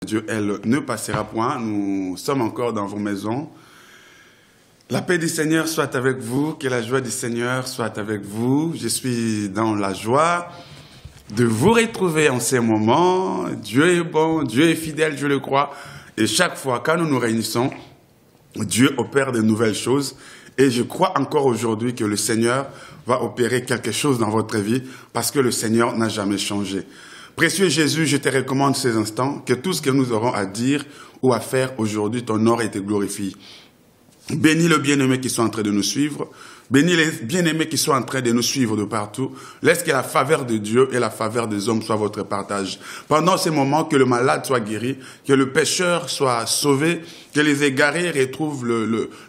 Dieu, elle ne passera point. Nous sommes encore dans vos maisons. La paix du Seigneur soit avec vous, que la joie du Seigneur soit avec vous. Je suis dans la joie de vous retrouver en ces moments. Dieu est bon, Dieu est fidèle, je le crois. Et chaque fois, quand nous nous réunissons, Dieu opère de nouvelles choses. Et je crois encore aujourd'hui que le Seigneur va opérer quelque chose dans votre vie parce que le Seigneur n'a jamais changé. Précieux Jésus, je te recommande ces instants, que tout ce que nous aurons à dire ou à faire aujourd'hui, ton nom et te glorifie. Bénis le bien-aimé qui sont en train de nous suivre. Bénis les bien-aimés qui sont en train de nous suivre de partout. Laisse que la faveur de Dieu et la faveur des hommes soient votre partage. Pendant ces moments, que le malade soit guéri, que le pécheur soit sauvé, que les égarés retrouvent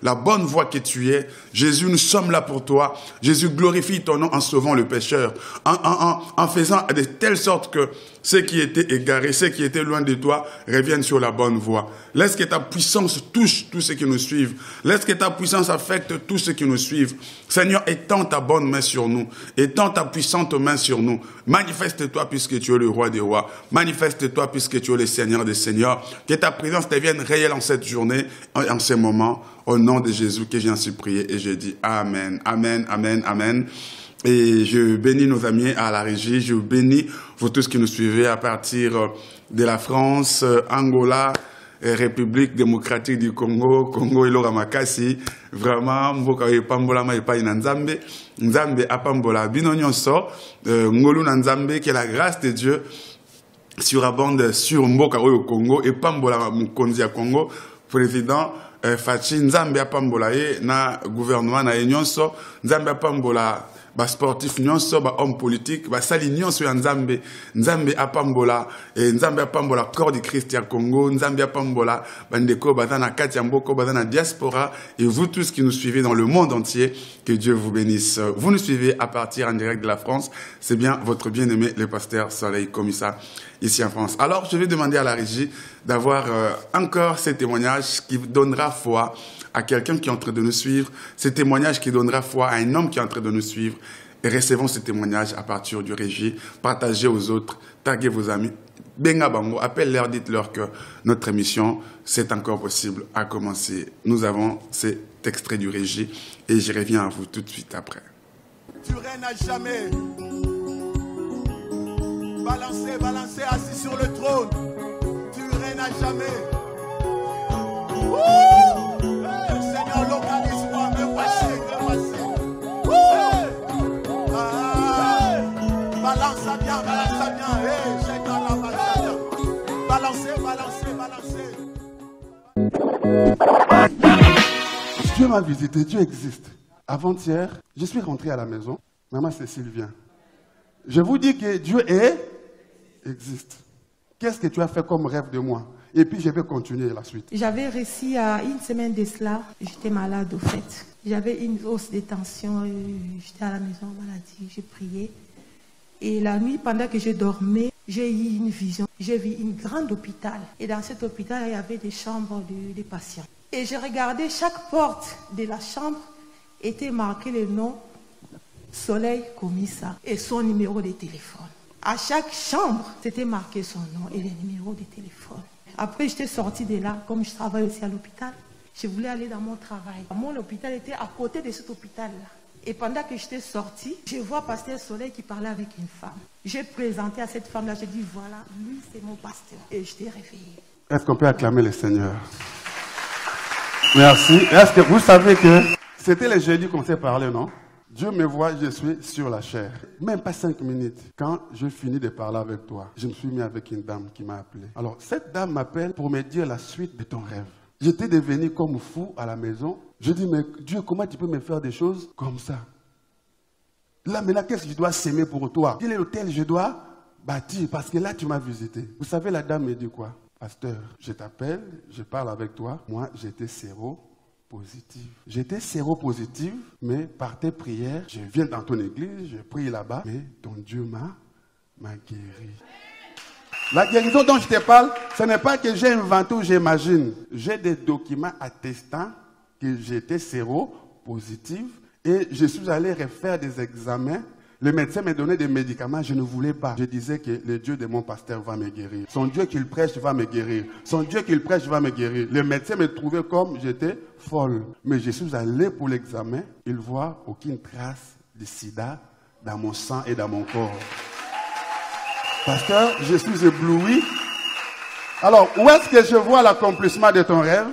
la bonne voie que tu es. Jésus, nous sommes là pour toi. Jésus, glorifie ton nom en sauvant le pécheur, en faisant de telle sorte que ceux qui étaient égarés, ceux qui étaient loin de toi, reviennent sur la bonne voie. Laisse que ta puissance touche tous ceux qui nous suivent. Laisse que ta puissance affecte tous ceux qui nous suivent. Seigneur, étends ta bonne main sur nous. Étends ta puissante main sur nous. Manifeste-toi puisque tu es le roi des rois. Manifeste-toi puisque tu es le Seigneur des seigneurs. Que ta présence devienne réelle en cette journée, en ces moments. Au nom de Jésus que j'en suis prié et je dis Amen, Amen, Amen, Amen. Et je bénis nos amis à la régie. Je bénis vous tous qui nous suivez à partir de la France, Angola, République démocratique du Congo, Congo Ilora Makasi, vraiment, mboka pambola ma epai na Nzambe, Nzambe apambola bino nyonso, ngolu na Nzambe, que la grâce de Dieu surabonde sur mboka oyo Congo, et pambola mukonzi ya Congo, président Fachi, Nzambe apambola ye na gouvernement na nyonso, Nzambe apambola ba sportif nyonso, ba homme politique, ba sali nyonso ya Nzambe, Nzambe apambola, Nzambe apambola corps du Christ ya Congo, Nzambe apambola bandeko bazana kati ya mboko, bazana diaspora, et vous tous qui nous suivez dans le monde entier, que Dieu vous bénisse. Vous nous suivez à partir en direct de la France, c'est bien votre bien-aimé le pasteur Soleil Komissa, ici en France. Alors je vais demander à la régie d'avoir encore ces témoignages qui donnera foi à quelqu'un qui est en train de nous suivre, ces témoignages qui donnera foi à un homme qui est en train de nous suivre. Et recevons ces témoignages à partir du régie. Partagez aux autres, taguez vos amis. Benga Bango, appelle-leur, dites-leur que notre émission, c'est encore possible à commencer. Nous avons cet extrait du régie et je reviens à vous tout de suite après. Tu règnes à jamais. Balancez, balancez, assis sur le trône. Tu règnes à jamais. Seigneur, localise-moi, me voici, me voici. Balance ça bien, balance ça bien. Seigneur, la balance. Balancez, balancez, balancez. Dieu m'a visité, Dieu existe. Avant-hier, je suis rentré à la maison. Maman Cécile vient. Je vous dis que Dieu existe. Qu'est-ce que tu as fait comme rêve de moi? Et puis je vais continuer la suite. J'avais réussi à une semaine de cela. J'étais malade au fait. J'avais une hausse de tension. J'étais à la maison maladie. J'ai prié. Et la nuit, pendant que je dormais, j'ai eu une vision. J'ai vu un grand hôpital. Et dans cet hôpital, il y avait des chambres de patients. Et j'ai regardé chaque porte de la chambre était marqué le nom Soleil Komissa et son numéro de téléphone. À chaque chambre, c'était marqué son nom et le numéro de téléphone. Après, j'étais sortie de là, comme je travaille aussi à l'hôpital. Je voulais aller dans mon travail. Mon hôpital était à côté de cet hôpital-là. Et pendant que j'étais sortie, je vois Pasteur Soleil qui parlait avec une femme. J'ai présenté à cette femme-là, j'ai dit, voilà, lui, c'est mon pasteur. Et je t'ai réveillée. Est-ce qu'on peut acclamer le Seigneur? Merci. Est-ce que vous savez que c'était le jeudi qu'on s'est parlé, non? Dieu me voit, je suis sur la chair. Même pas 5 minutes. Quand je finis de parler avec toi, je me suis mis avec une dame qui m'a appelé. Alors, cette dame m'appelle pour me dire la suite de ton rêve. J'étais devenu comme fou à la maison. Je dis, mais Dieu, comment tu peux me faire des choses comme ça? Là, maintenant, qu'est-ce que je dois s'aimer pour toi? Quel est l'hôtel je dois bâtir? Parce que là, tu m'as visité. Vous savez, la dame me dit quoi? Pasteur, je t'appelle, je parle avec toi. Moi, j'étais séropositive. J'étais séropositive, mais par tes prières, je viens dans ton église, je prie là-bas, mais ton Dieu m'a guéri. La guérison dont je te parle, ce n'est pas que j'ai inventé ou j'imagine. J'ai des documents attestant que j'étais séropositive et je suis allé refaire des examens Le médecin m'a donné des médicaments, je ne voulais pas. Je disais que le Dieu de mon pasteur va me guérir. Son Dieu qu'il prêche va me guérir. Son Dieu qu'il prêche va me guérir. Le médecin me trouvait comme j'étais folle. Mais je suis allé pour l'examen. Il voit aucune trace de sida dans mon sang et dans mon corps. Pasteur, je suis ébloui. Alors, où est-ce que je vois l'accomplissement de ton rêve?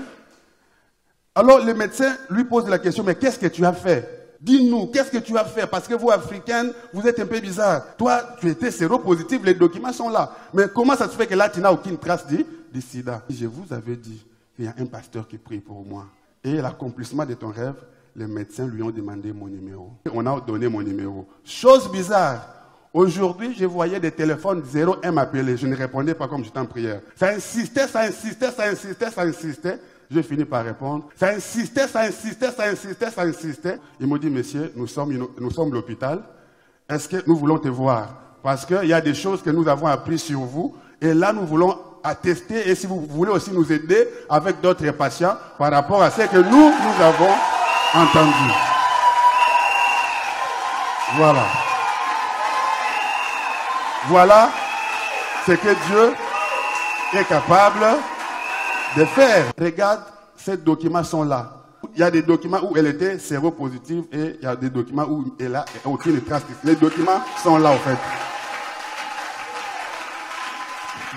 Alors, le médecin lui pose la question, mais qu'est-ce que tu as fait? Dis-nous, qu'est-ce que tu as fait? Parce que vous, Africaines, vous êtes un peu bizarre. Toi, tu étais séropositif, les documents sont là. Mais comment ça se fait que là, tu n'as aucune trace de sida? Je vous avais dit qu'il y a un pasteur qui prie pour moi. Et l'accomplissement de ton rêve, les médecins lui ont demandé mon numéro. On a donné mon numéro. Chose bizarre. Aujourd'hui, je voyais des téléphones 01 m'appeler. Je ne répondais pas comme j'étais en prière. Ça insistait, ça insistait, ça insistait, ça insistait. Je finis par répondre. Ça insistait, ça insistait, ça insistait, ça insistait. Il me dit, monsieur, nous sommes l'hôpital. Est-ce que nous voulons te voir? Parce qu'il y a des choses que nous avons apprises sur vous. Et là, nous voulons attester. Et si vous voulez aussi nous aider avec d'autres patients par rapport à ce que nous avons entendu. Voilà. Voilà ce que Dieu est capable de faire. Regarde, ces documents sont là. Il y a des documents où elle était séropositive et il y a des documents où elle a aucune trace. Les documents sont là, en fait.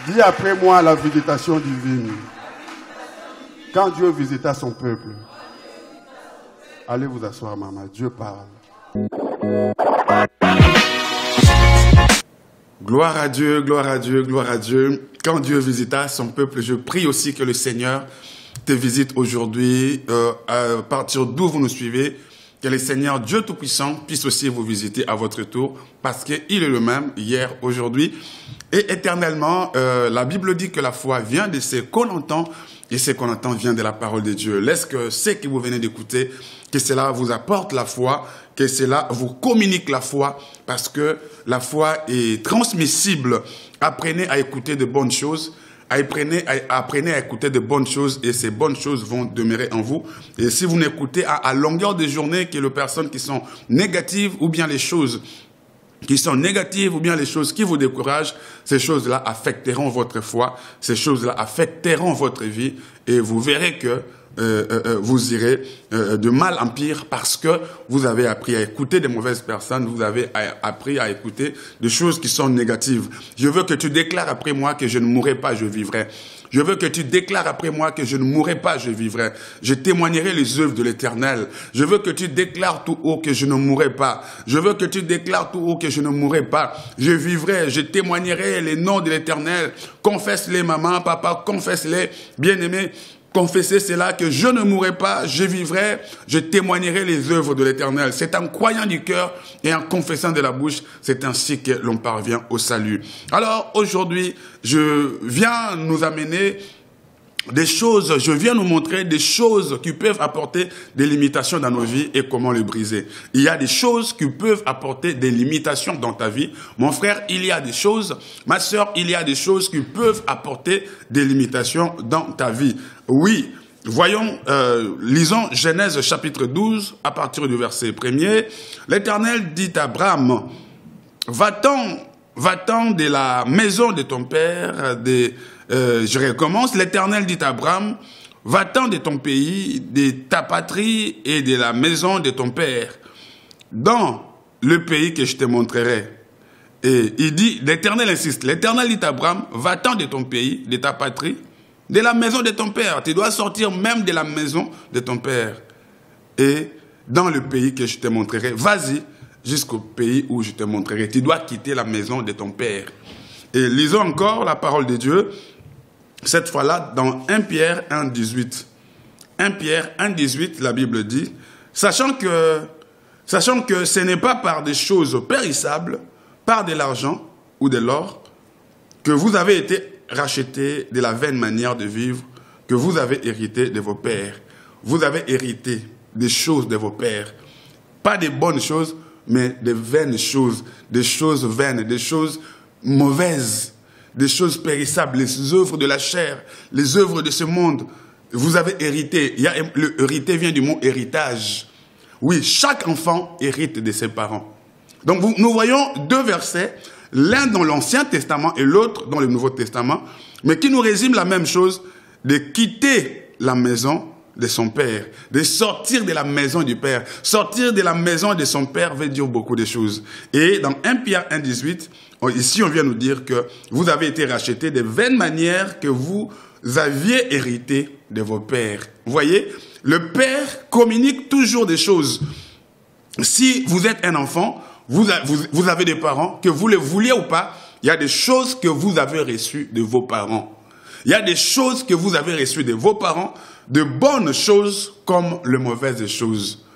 Dis après moi la visitation divine. Quand Dieu visita son peuple. Allez vous asseoir, maman. Dieu parle. Gloire à Dieu, gloire à Dieu, gloire à Dieu. Quand Dieu visita son peuple, je prie aussi que le Seigneur te visite aujourd'hui, à partir d'où vous nous suivez, que le Seigneur Dieu Tout-Puissant puisse aussi vous visiter à votre tour, parce qu'il est le même hier, aujourd'hui et éternellement. La Bible dit que la foi vient de ce qu'on entend, et ce qu'on entend vient de la parole de Dieu. Laisse que ce que vous venez d'écouter, que cela vous apporte la foi, que cela vous communique la foi, parce que la foi est transmissible. Apprenez à écouter de bonnes choses, apprenez à écouter de bonnes choses, et ces bonnes choses vont demeurer en vous. Et si vous n'écoutez à longueur de journée que les personnes qui sont négatives, ou bien les choses qui sont négatives, ou bien les choses qui vous découragent, ces choses-là affecteront votre foi, ces choses-là affecteront votre vie, et vous verrez que vous irez de mal en pire, parce que vous avez appris à écouter des mauvaises personnes, vous avez appris à écouter des choses qui sont négatives. Je veux que tu déclares après moi que je ne mourrai pas, je vivrai. Je veux que tu déclares après moi que je ne mourrai pas, je vivrai. Je témoignerai les œuvres de l'Éternel. Je veux que tu déclares tout haut que je ne mourrai pas. Je veux que tu déclares tout haut que je ne mourrai pas. Je vivrai, je témoignerai les noms de l'Éternel. Confesse-les, maman, papa, confesse-les, bien-aimés. Confessez cela, que je ne mourrai pas, je vivrai, je témoignerai les œuvres de l'Éternel. C'est en croyant du cœur et en confessant de la bouche, c'est ainsi que l'on parvient au salut. Alors aujourd'hui, je viens nous amener des choses, je viens nous montrer des choses qui peuvent apporter des limitations dans nos vies et comment les briser. Il y a des choses qui peuvent apporter des limitations dans ta vie. Mon frère, il y a des choses, ma sœur, il y a des choses qui peuvent apporter des limitations dans ta vie. Oui, voyons, lisons Genèse chapitre 12 à partir du verset 1er. L'Éternel dit à Abraham, va-t'en de la maison de ton père, je recommence. L'Éternel dit à Abraham, va-t'en de ton pays, de ta patrie et de la maison de ton père, dans le pays que je te montrerai. Et il dit, l'Éternel insiste, l'Éternel dit à Abraham, va-t'en de ton pays, de ta patrie, de la maison de ton père. Tu dois sortir même de la maison de ton père. Et dans le pays que je te montrerai, vas-y jusqu'au pays où je te montrerai. Tu dois quitter la maison de ton père. Et lisons encore la parole de Dieu, cette fois-là dans 1 Pierre 1,18. 1 Pierre 1,18, la Bible dit, sachant que ce n'est pas par des choses périssables, par de l'argent ou de l'or, que vous avez été rachetés de la vaine manière de vivre que vous avez hérité de vos pères. Vous avez hérité des choses de vos pères. Pas des bonnes choses, mais des vaines choses, des choses vaines, des choses mauvaises, des choses périssables, les œuvres de la chair, les œuvres de ce monde. Vous avez hérité. Le hérité vient du mot héritage. Oui, chaque enfant hérite de ses parents. Donc nous voyons deux versets, l'un dans l'Ancien Testament et l'autre dans le Nouveau Testament, mais qui nous résument la même chose, de quitter la maison de son père, de sortir de la maison du père. Sortir de la maison de son père veut dire beaucoup de choses. Et dans 1 Pierre 1,18, ici on vient nous dire que vous avez été rachetés de vaines manières que vous aviez hérité de vos pères. Vous voyez, le père communique toujours des choses. Si vous êtes un enfant, vous avez des parents, que vous le vouliez ou pas, il y a des choses que vous avez reçues de vos parents. Il y a des choses que vous avez reçues de vos parents, de bonnes choses comme de mauvaises choses.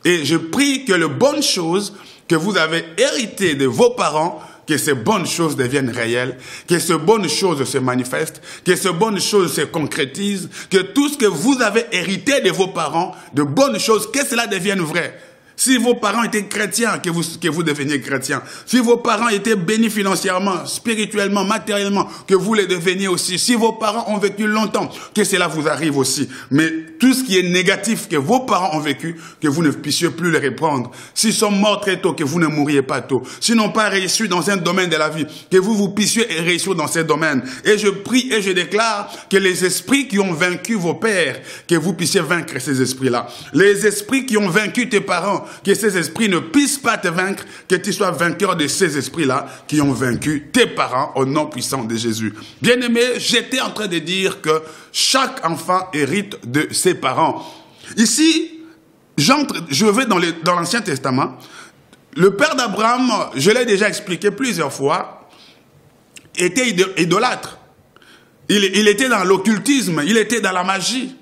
Et je prie que les bonnes choses que vous avez héritées de vos parents, que ces bonnes choses deviennent réelles, que ces bonnes choses se manifestent, que ces bonnes choses se concrétisent, que tout ce que vous avez hérité de vos parents, de bonnes choses, que cela devienne vrai. Si vos parents étaient chrétiens, que vous deveniez chrétiens. Si vos parents étaient bénis financièrement, spirituellement, matériellement, que vous les deveniez aussi. Si vos parents ont vécu longtemps, que cela vous arrive aussi. Mais tout ce qui est négatif que vos parents ont vécu, que vous ne puissiez plus les reprendre. S'ils sont morts très tôt, que vous ne mouriez pas tôt. S'ils n'ont pas réussi dans un domaine de la vie, que vous puissiez réussir dans ces domaines. Et je prie et je déclare que les esprits qui ont vaincu vos pères, que vous puissiez vaincre ces esprits-là. Les esprits qui ont vaincu tes parents, que ces esprits ne puissent pas te vaincre, que tu sois vainqueur de ces esprits-là qui ont vaincu tes parents au nom puissant de Jésus. Bien-aimé, j'étais en train de dire que chaque enfant hérite de ses parents. Ici, je vais dans l'Ancien Testament. Le père d'Abraham, je l'ai déjà expliqué plusieurs fois, était idolâtre. Il était dans l'occultisme, il était dans la magie.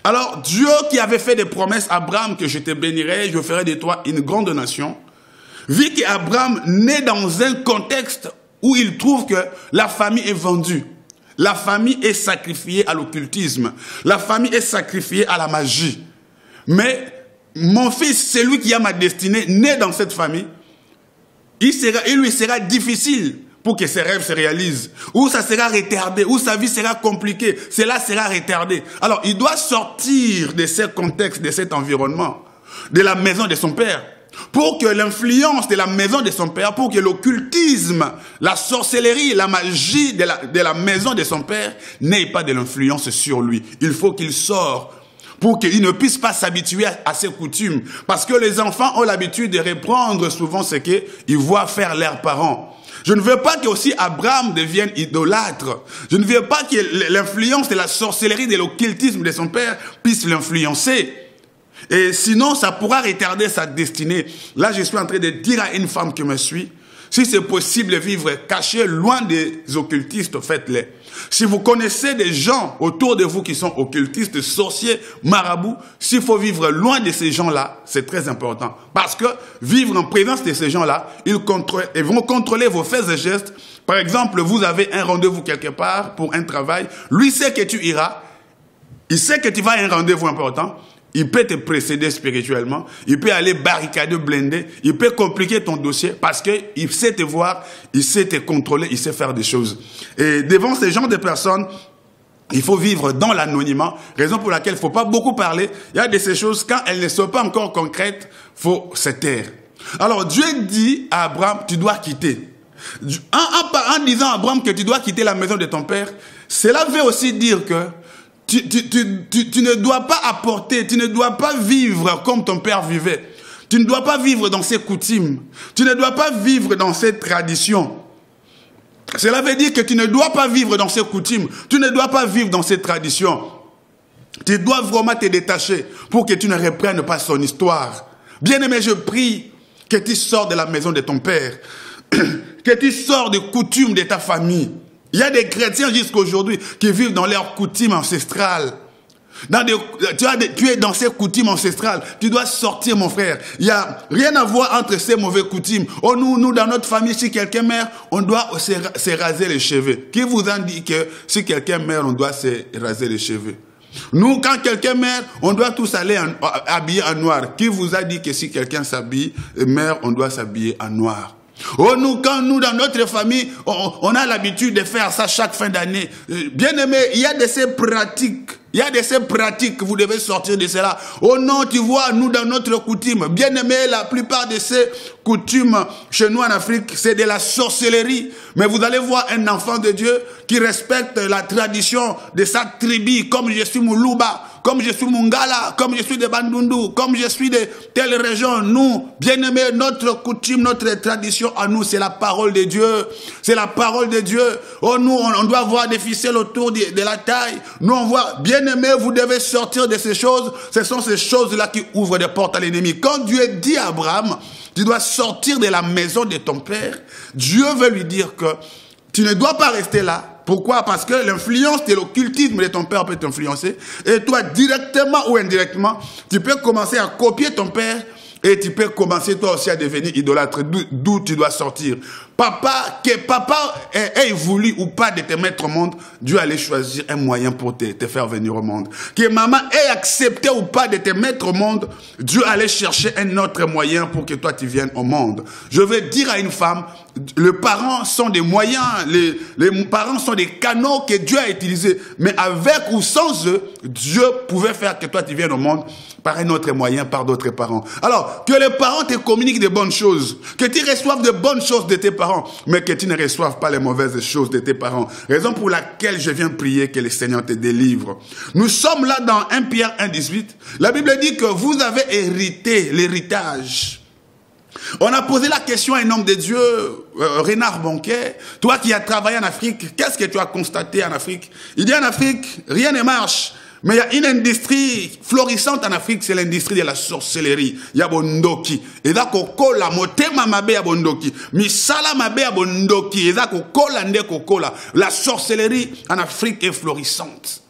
Alors, Dieu qui avait fait des promesses à Abraham que je te bénirai, je ferai de toi une grande nation, vit qu'Abraham naît dans un contexte où il trouve que la famille est vendue. La famille est sacrifiée à l'occultisme. La famille est sacrifiée à la magie. Mais mon fils, celui qui a ma destinée, né dans cette famille, il lui sera difficile pour que ses rêves se réalisent, ou ça sera retardé, ou sa vie sera compliquée, cela sera retardé. Alors, il doit sortir de ce contexte, de cet environnement, de la maison de son père, pour que l'influence de la maison de son père, pour que l'occultisme, la sorcellerie, la magie de la maison de son père n'ait pas de l'influence sur lui. Il faut qu'il sorte pour qu'il ne puisse pas s'habituer à ses coutumes. Parce que les enfants ont l'habitude de reprendre souvent ce qu'ils voient faire leurs parents. Je ne veux pas que aussi Abraham devienne idolâtre. Je ne veux pas que l'influence de la sorcellerie, de l'occultisme de son père puisse l'influencer. Et sinon, ça pourra retarder sa destinée. Là, je suis en train de dire à une femme qui me suit, si c'est possible de vivre caché, loin des occultistes, faites-les. Si vous connaissez des gens autour de vous qui sont occultistes, sorciers, marabouts, s'il faut vivre loin de ces gens-là, c'est très important. Parce que vivre en présence de ces gens-là, ils vont contrôler vos faits et gestes. Par exemple, vous avez un rendez-vous quelque part pour un travail. Lui sait que tu iras. Il sait que tu vas à un rendez-vous important. Il peut te précéder spirituellement, il peut aller barricader, blinder, il peut compliquer ton dossier parce qu'il sait te voir, il sait te contrôler, il sait faire des choses. Et devant ces genres de personnes, il faut vivre dans l'anonymat, raison pour laquelle il ne faut pas beaucoup parler. Il y a de ces choses, quand elles ne sont pas encore concrètes, il faut se taire. Alors Dieu dit à Abraham, tu dois quitter. En disant à Abraham que tu dois quitter la maison de ton père, cela veut aussi dire que tu ne dois pas apporter, tu ne dois pas vivre comme ton père vivait. Tu ne dois pas vivre dans ses coutumes. Tu ne dois pas vivre dans ses traditions. Cela veut dire que tu ne dois pas vivre dans ses coutumes. Tu ne dois pas vivre dans ses traditions. Tu dois vraiment te détacher pour que tu ne reprennes pas son histoire. Bien-aimé, je prie que tu sors de la maison de ton père. Que tu sors des coutumes de ta famille. Il y a des chrétiens jusqu'à aujourd'hui qui vivent dans leurs coutumes ancestrales. Tu es dans ces coutumes ancestrales. Tu dois sortir, mon frère. Il n'y a rien à voir entre ces mauvaises coutumes. Oh, nous, dans notre famille, si quelqu'un meurt, on doit se raser les cheveux. Qui vous a dit que si quelqu'un meurt, on doit se raser les cheveux? Nous, quand quelqu'un meurt, on doit tous aller habiller en noir. Qui vous a dit que si quelqu'un meurt, on doit s'habiller en noir? Oh, quand nous, dans notre famille, on a l'habitude de faire ça chaque fin d'année. Bien aimé, il y a de ces pratiques Il y a de ces pratiques que vous devez sortir de cela. Oh non, tu vois, nous dans notre coutume, bien aimé, la plupart de ces coutumes chez nous en Afrique, c'est de la sorcellerie. Mais vous allez voir un enfant de Dieu qui respecte la tradition de sa tribu, comme je suis Moulouba, comme je suis Mungala, comme je suis de Bandundu, comme je suis de telle région. Nous, bien aimés, notre coutume, notre tradition à nous, c'est la parole de Dieu. C'est la parole de Dieu. Oh, nous, on doit voir des ficelles autour de la taille. Nous, on voit, bien aimés, vous devez sortir de ces choses. Ce sont ces choses-là qui ouvrent des portes à l'ennemi. Quand Dieu dit à Abraham, tu dois sortir de la maison de ton père, Dieu veut lui dire que tu ne dois pas rester là. Pourquoi? Parce que l'influence de l'occultisme de ton père peut t'influencer. Et toi, directement ou indirectement, tu peux commencer à copier ton père et tu peux commencer toi aussi à devenir idolâtre. D'où tu dois sortir. Papa, que papa ait voulu ou pas de te mettre au monde, Dieu allait choisir un moyen pour te faire venir au monde. Que maman ait accepté ou pas de te mettre au monde, Dieu allait chercher un autre moyen pour que toi tu viennes au monde. Je veux dire à une femme, les parents sont des moyens, les parents sont des canaux que Dieu a utilisés. Mais avec ou sans eux, Dieu pouvait faire que toi tu viennes au monde par un autre moyen, par d'autres parents. Alors, que les parents te communiquent de bonnes choses, que tu reçoives de bonnes choses de tes parents, mais que tu ne reçoives pas les mauvaises choses de tes parents. Raison pour laquelle je viens prier que le Seigneur te délivre. Nous sommes là dans 1 Pierre 1,18. La Bible dit que vous avez hérité l'héritage. On a posé la question à un homme de Dieu, Renard Bonquet, toi qui as travaillé en Afrique, qu'est-ce que tu as constaté en Afrique? Il dit en Afrique, rien ne marche. Mais il y a une industrie florissante en Afrique, c'est l'industrie de la sorcellerie. Il y a bondoki. Et là, kokola, motema mabe ya bondoki. Misala mabe ya bondoki. Et là, kokola nde kokola. La sorcellerie en Afrique est florissante.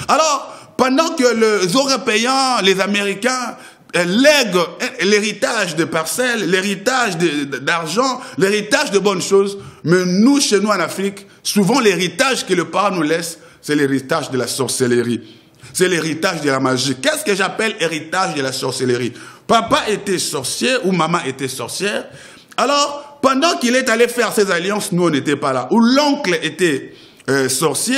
Alors, pendant que les Européens, les Américains, lèguent l'héritage de parcelles, l'héritage d'argent, l'héritage de bonnes choses, mais nous, chez nous en Afrique, souvent l'héritage que le parent nous laisse, c'est l'héritage de la sorcellerie. C'est l'héritage de la magie. Qu'est-ce que j'appelle héritage de la sorcellerie? Papa était sorcier ou maman était sorcière. Alors, pendant qu'il est allé faire ses alliances, nous, on n'était pas là. Ou l'oncle était sorcier,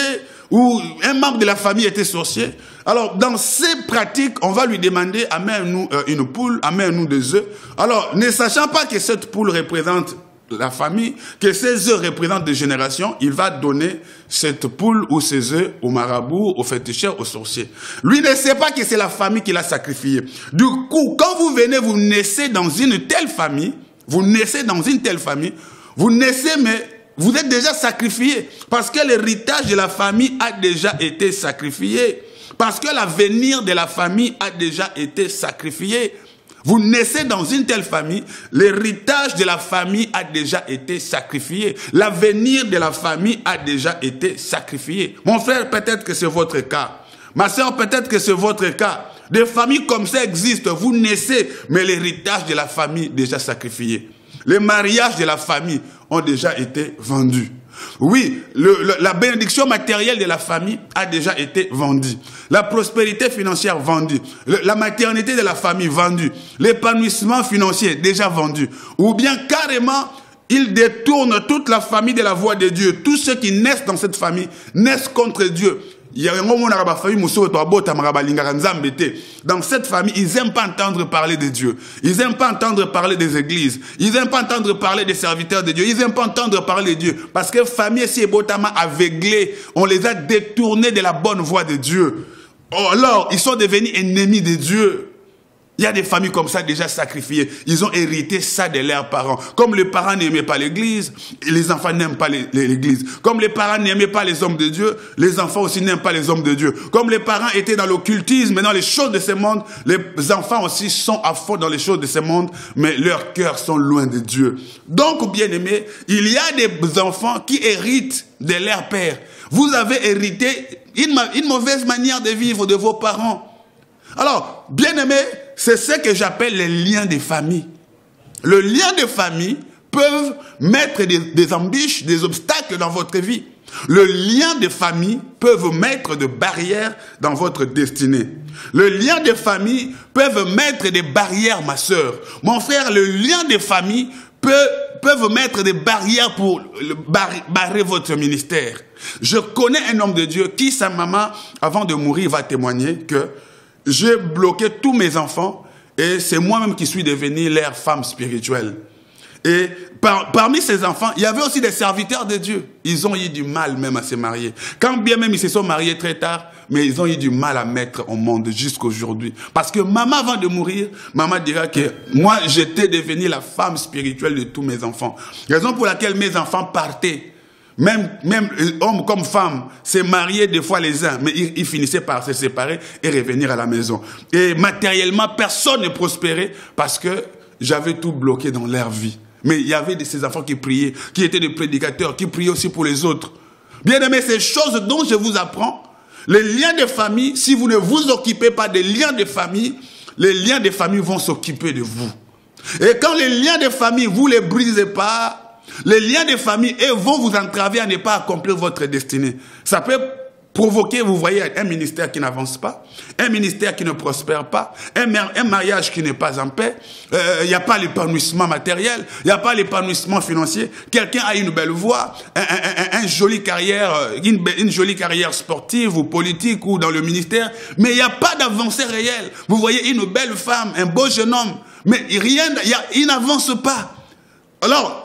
ou un membre de la famille était sorcier. Alors, dans ces pratiques, on va lui demander, amène-nous une poule, amène-nous des œufs. Alors, ne sachant pas que cette poule représente la famille, que ces œufs représentent des générations, il va donner cette poule ou ces œufs au marabout, au féticheur, au sorcier. Lui ne sait pas que c'est la famille qui l'a sacrifié. Du coup, quand vous venez, vous naissez dans une telle famille, vous naissez, mais vous êtes déjà sacrifié. Parce que l'héritage de la famille a déjà été sacrifié. Parce que l'avenir de la famille a déjà été sacrifié. Vous naissez dans une telle famille, l'héritage de la famille a déjà été sacrifié. L'avenir de la famille a déjà été sacrifié. Mon frère, peut-être que c'est votre cas. Ma soeur, peut-être que c'est votre cas. Des familles comme ça existent. Vous naissez, mais l'héritage de la famille est déjà sacrifié. Les mariages de la famille ont déjà été vendus. Oui, la bénédiction matérielle de la famille a déjà été vendue. La prospérité financière vendue. La maternité de la famille vendue. L'épanouissement financier déjà vendu. Ou bien carrément, il détourne toute la famille de la voie de Dieu. Tous ceux qui naissent dans cette famille naissent contre Dieu. Dans cette famille, ils n'aiment pas entendre parler de Dieu. Ils n'aiment pas entendre parler des églises. Ils n'aiment pas entendre parler des serviteurs de Dieu. Ils n'aiment pas entendre parler de Dieu. Parce que famille, si botama aveuglés, on les a détournés de la bonne voie de Dieu. Alors, ils sont devenus ennemis de Dieu. Il y a des familles comme ça déjà sacrifiées. Ils ont hérité ça de leurs parents. Comme les parents n'aimaient pas l'église, les enfants n'aiment pas l'église. Comme les parents n'aimaient pas les hommes de Dieu, les enfants aussi n'aiment pas les hommes de Dieu. Comme les parents étaient dans l'occultisme et dans les choses de ce monde, les enfants aussi sont à fond dans les choses de ce monde, mais leurs cœurs sont loin de Dieu. Donc, bien aimés, il y a des enfants qui héritent de leur père. Vous avez hérité une mauvaise manière de vivre de vos parents. Alors, bien aimés, c'est ce que j'appelle les liens de famille. Les liens de famille peuvent mettre des embûches, des obstacles dans votre vie. Le lien de famille peuvent mettre des barrières dans votre destinée. Le lien de famille peuvent mettre des barrières, ma sœur. Mon frère, le lien de famille peut peuvent mettre des barrières pour barrer votre ministère. Je connais un homme de Dieu qui, sa maman, avant de mourir, va témoigner que j'ai bloqué tous mes enfants et c'est moi-même qui suis devenue leur femme spirituelle. Et parmi ces enfants, il y avait aussi des serviteurs de Dieu. Ils ont eu du mal même à se marier. Quand bien même ils se sont mariés très tard, mais ils ont eu du mal à mettre au monde jusqu'aujourd'hui. Parce que maman, avant de mourir, maman dira que moi, j'étais devenue la femme spirituelle de tous mes enfants. Raison pour laquelle mes enfants partaient. Même hommes comme femmes, se mariaient des fois les uns, mais ils finissaient par se séparer et revenir à la maison. Et matériellement, personne ne prospérait parce que j'avais tout bloqué dans leur vie. Mais il y avait de ces enfants qui priaient, qui étaient des prédicateurs, qui priaient aussi pour les autres. Bien aimés, ces choses dont je vous apprends, les liens de famille, si vous ne vous occupez pas des liens de famille, les liens de famille vont s'occuper de vous. Et quand les liens de famille, vous ne les brisez pas, les liens de famille, eux, vont vous entraver à ne pas accomplir votre destinée. Ça peut provoquer, vous voyez, un ministère qui n'avance pas, un ministère qui ne prospère pas, un mariage qui n'est pas en paix, il n'y a pas l'épanouissement matériel, il n'y a pas l'épanouissement financier, quelqu'un a une belle voix, une jolie carrière sportive ou politique ou dans le ministère, mais il n'y a pas d'avancée réelle. Vous voyez une belle femme, un beau jeune homme, mais il n'avance pas. Alors,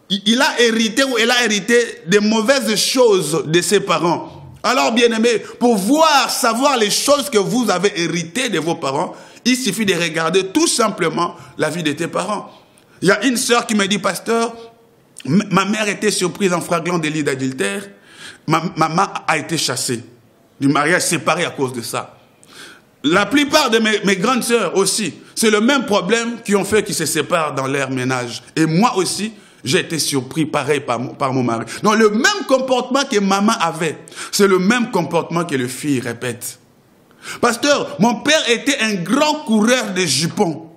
il a hérité ou elle a hérité des mauvaises choses de ses parents. Alors, bien-aimés, pour savoir les choses que vous avez héritées de vos parents, il suffit de regarder tout simplement la vie de tes parents. Il y a une sœur qui me dit, pasteur, ma mère était surprise en flagrant délit d'adultère. Maman a été chassée du mariage, séparée à cause de ça. La plupart de mes grandes sœurs aussi, c'est le même problème qui ont fait qu'ils se séparent dans leur ménage. Et moi aussi, j'ai été surpris pareil par mon mari. Donc le même comportement que maman avait, c'est le même comportement que le fils répète. Pasteur, mon père était un grand coureur de jupons.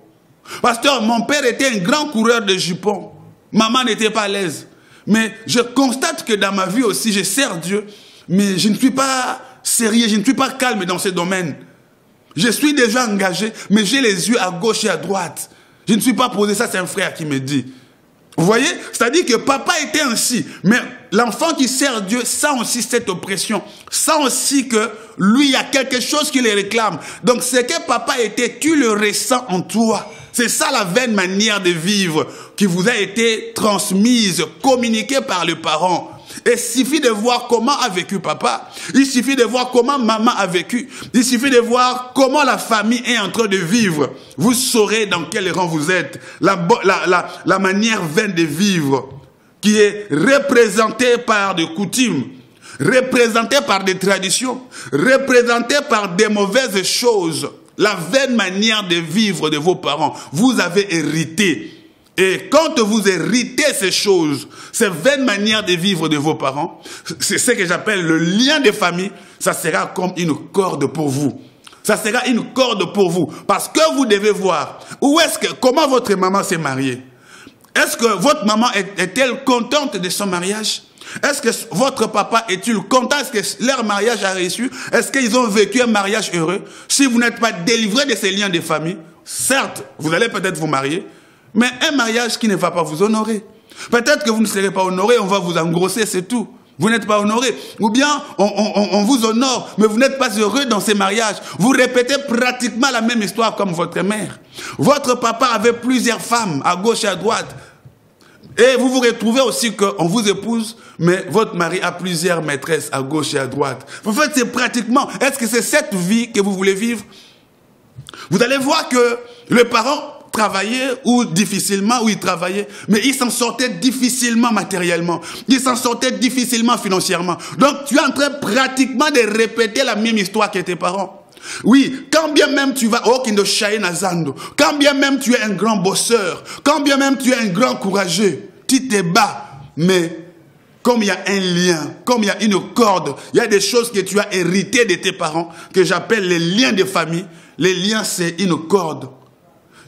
Pasteur, mon père était un grand coureur de jupons. Maman n'était pas à l'aise. Mais je constate que dans ma vie aussi, je sers Dieu, mais je ne suis pas sérieux, je ne suis pas calme dans ce domaine. Je suis déjà engagé, mais j'ai les yeux à gauche et à droite. Je ne suis pas posé, ça c'est un frère qui me dit. Vous voyez? C'est-à-dire que papa était ainsi. Mais l'enfant qui sert Dieu sent aussi cette oppression. Sent aussi que lui, il y a quelque chose qui le réclame. Donc, ce que papa était, tu le ressens en toi. C'est ça la vaine manière de vivre qui vous a été transmise, communiquée par les parents. Il suffit de voir comment a vécu papa. Il suffit de voir comment maman a vécu. Il suffit de voir comment la famille est en train de vivre. Vous saurez dans quel rang vous êtes. La manière vaine de vivre qui est représentée par des coutumes, représentée par des traditions, représentée par des mauvaises choses. La vaine manière de vivre de vos parents, vous avez hérité. Et quand vous héritez ces choses, ces vaines manières de vivre de vos parents, c'est ce que j'appelle le lien de famille, ça sera comme une corde pour vous. Ça sera une corde pour vous. Parce que vous devez voir, comment votre maman s'est mariée. Est-ce que votre maman est-elle contente de son mariage? Est-ce que votre papa est-il content? Est-ce que leur mariage a réussi? Est-ce qu'ils ont vécu un mariage heureux? Si vous n'êtes pas délivré de ces liens de famille, certes, vous allez peut-être vous marier, mais un mariage qui ne va pas vous honorer. Peut-être que vous ne serez pas honoré, on va vous engrosser, c'est tout. Vous n'êtes pas honoré. Ou bien, on vous honore, mais vous n'êtes pas heureux dans ces mariages. Vous répétez pratiquement la même histoire comme votre mère. Votre papa avait plusieurs femmes à gauche et à droite. Et vous vous retrouvez aussi qu'on vous épouse, mais votre mari a plusieurs maîtresses à gauche et à droite. En fait, c'est pratiquement, est-ce que c'est cette vie que vous voulez vivre? Vous allez voir que les parents travaillaient ou difficilement, ou ils travaillaient, mais ils s'en sortaient difficilement matériellement. Ils s'en sortaient difficilement financièrement. Donc, tu es en train pratiquement de répéter la même histoire que tes parents. Oui, quand bien même tu vas au Kindoshai Nazando, quand bien même tu es un grand bosseur, quand bien même tu es un grand courageux, tu te bats, mais comme il y a un lien, comme il y a une corde, il y a des choses que tu as héritées de tes parents, que j'appelle les liens de famille. Les liens, c'est une corde.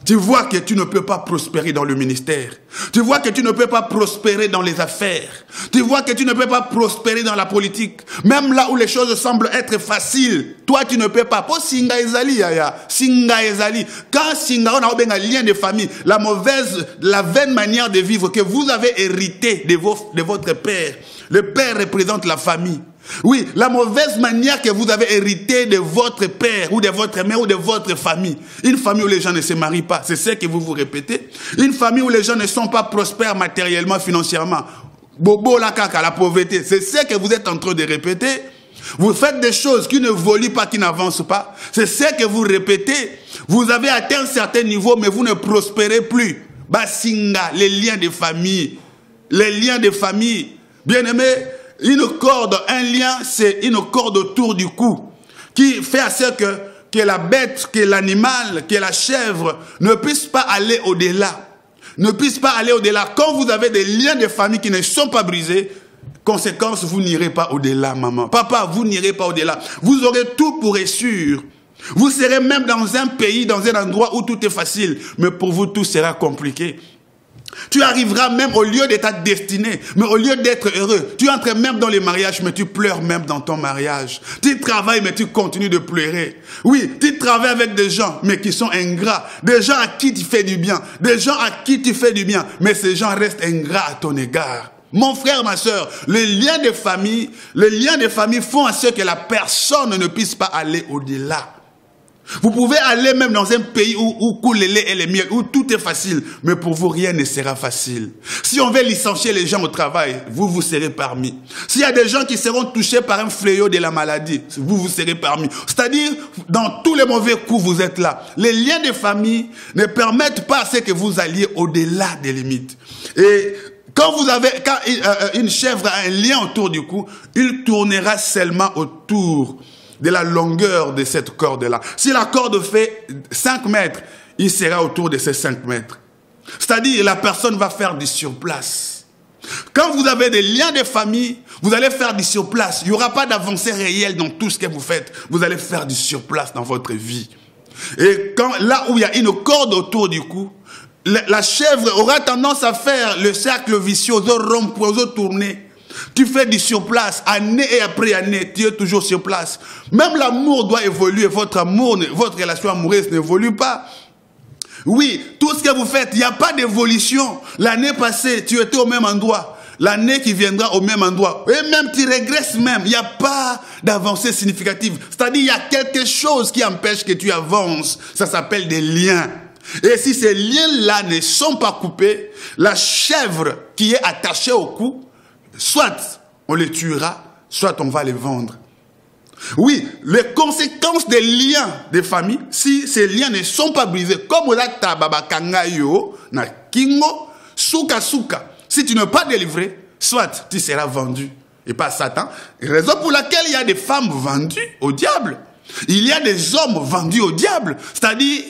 Tu vois que tu ne peux pas prospérer dans le ministère. Tu vois que tu ne peux pas prospérer dans les affaires. Tu vois que tu ne peux pas prospérer dans la politique. Même là où les choses semblent être faciles, toi tu ne peux pas. Pour Singa Ezali, yaya. Singa Ezali. Quand Singa, on a un lien de famille, la vaine manière de vivre que vous avez hérité de votre père. Le père représente la famille. Oui, la mauvaise manière que vous avez hérité de votre père ou de votre mère ou de votre famille. Une famille où les gens ne se marient pas, c'est ce que vous vous répétez. Une famille où les gens ne sont pas prospères matériellement, financièrement. Bobo la caca, la pauvreté, c'est ce que vous êtes en train de répéter. Vous faites des choses qui ne volent pas, qui n'avancent pas. C'est ce que vous répétez. Vous avez atteint un certain niveau, mais vous ne prospérez plus. Basinga, les liens de famille. Les liens de famille. Bien-aimé, une corde, un lien, c'est une corde autour du cou qui fait à ce que la bête, que l'animal, que la chèvre ne puisse pas aller au-delà. Ne puisse pas aller au-delà. Quand vous avez des liens de famille qui ne sont pas brisés, conséquence, vous n'irez pas au-delà, maman. Papa, vous n'irez pas au-delà. Vous aurez tout pour être sûr. Vous serez même dans un pays, dans un endroit où tout est facile. Mais pour vous, tout sera compliqué. Tu arriveras même au lieu de ta destinée, mais au lieu d'être heureux. Tu entres même dans les mariages, mais tu pleures même dans ton mariage. Tu travailles, mais tu continues de pleurer. Oui, tu travailles avec des gens, mais qui sont ingrats. Des gens à qui tu fais du bien. Des gens à qui tu fais du bien, mais ces gens restent ingrats à ton égard. Mon frère, ma soeur, les liens de famille font à ce que la personne ne puisse pas aller au-delà. Vous pouvez aller même dans un pays où coule le lait et le miel, où tout est facile, mais pour vous, rien ne sera facile. Si on veut licencier les gens au travail, vous serez parmi. S'il y a des gens qui seront touchés par un fléau de la maladie, vous serez parmi. C'est-à-dire, dans tous les mauvais coups, vous êtes là. Les liens de famille ne permettent pas à ce que vous alliez au-delà des limites. Et quand une chèvre a un lien autour du cou, il tournera seulement autour de la longueur de cette corde-là. Si la corde fait 5 mètres, il sera autour de ces 5 mètres. C'est-à-dire, la personne va faire du surplace. Quand vous avez des liens de famille, vous allez faire du surplace. Il n'y aura pas d'avancée réelle dans tout ce que vous faites. Vous allez faire du surplace dans votre vie. Et là où il y a une corde autour du cou, la chèvre aura tendance à faire le cercle vicieux, aux rompre, aux tourner. Tu fais du surplace, année et après année, tu es toujours sur place. Même l'amour doit évoluer, votre relation amoureuse n'évolue pas. Oui, tout ce que vous faites, il n'y a pas d'évolution. L'année passée, tu étais au même endroit. L'année qui viendra au même endroit. Et même tu régresses même. Il n'y a pas d'avancée significative. C'est-à-dire, il y a quelque chose qui empêche que tu avances. Ça s'appelle des liens. Et si ces liens-là ne sont pas coupés, la chèvre qui est attachée au cou, soit on les tuera, soit on va les vendre. Oui, les conséquences des liens des familles, si ces liens ne sont pas brisés, comme la tababa kangayo, na kingo, souka souka, si tu n'es pas délivré, soit tu seras vendu, et pas Satan. Raison pour laquelle il y a des femmes vendues au diable. Il y a des hommes vendus au diable. C'est-à-dire,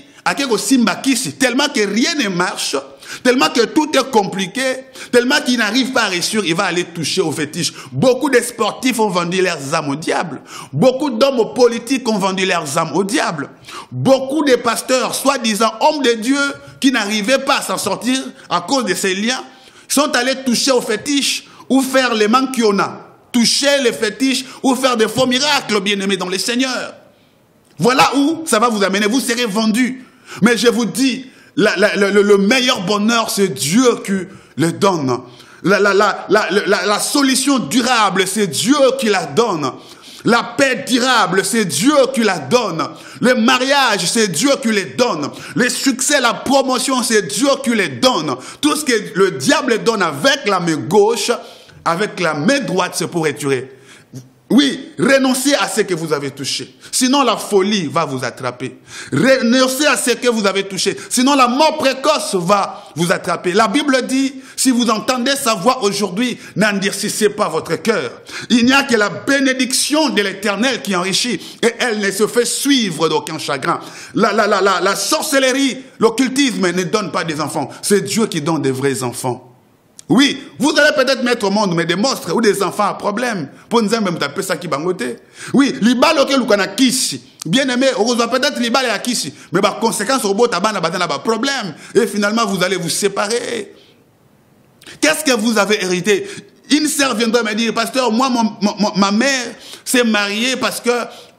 tellement que rien ne marche, tellement que tout est compliqué, tellement qu'il n'arrive pas à réussir, il va aller toucher au fétiche. Beaucoup de sportifs ont vendu leurs âmes au diable. Beaucoup d'hommes politiques ont vendu leurs âmes au diable. Beaucoup de pasteurs, soi-disant hommes de Dieu, qui n'arrivaient pas à s'en sortir à cause de ces liens, sont allés toucher au fétiche ou faire les mankiona, toucher les fétiches ou faire des faux miracles, bien-aimés dans le Seigneur. Voilà où ça va vous amener, vous serez vendus. Mais je vous dis, le meilleur bonheur, c'est Dieu qui le donne. La solution durable, c'est Dieu qui la donne. La paix durable, c'est Dieu qui la donne. Le mariage, c'est Dieu qui les donne. Le succès, la promotion, c'est Dieu qui les donne. Tout ce que le diable donne avec la main gauche, avec la main droite, c'est pour éturer. Oui, renoncez à ce que vous avez touché. Sinon, la folie va vous attraper. Renoncez à ce que vous avez touché. Sinon, la mort précoce va vous attraper. La Bible dit, si vous entendez sa voix aujourd'hui, n'endurcissez pas votre cœur. Il n'y a que la bénédiction de l'Éternel qui enrichit. Et elle ne se fait suivre d'aucun chagrin. La sorcellerie, l'occultisme ne donne pas des enfants. C'est Dieu qui donne des vrais enfants. Oui, vous allez peut-être mettre au monde mais des monstres ou des enfants à problème. Pour nous même taper ça qui bangote. Oui, l'ibalo que l'on a kishi. Bien aimé, heureusement peut-être l'ibalo à kishi. Mais par conséquence, au bout taban n'a pas problème. Et finalement, vous allez vous séparer. Qu'est-ce que vous avez hérité? Une sœur viendra me dire, pasteur, moi, ma mère s'est mariée parce que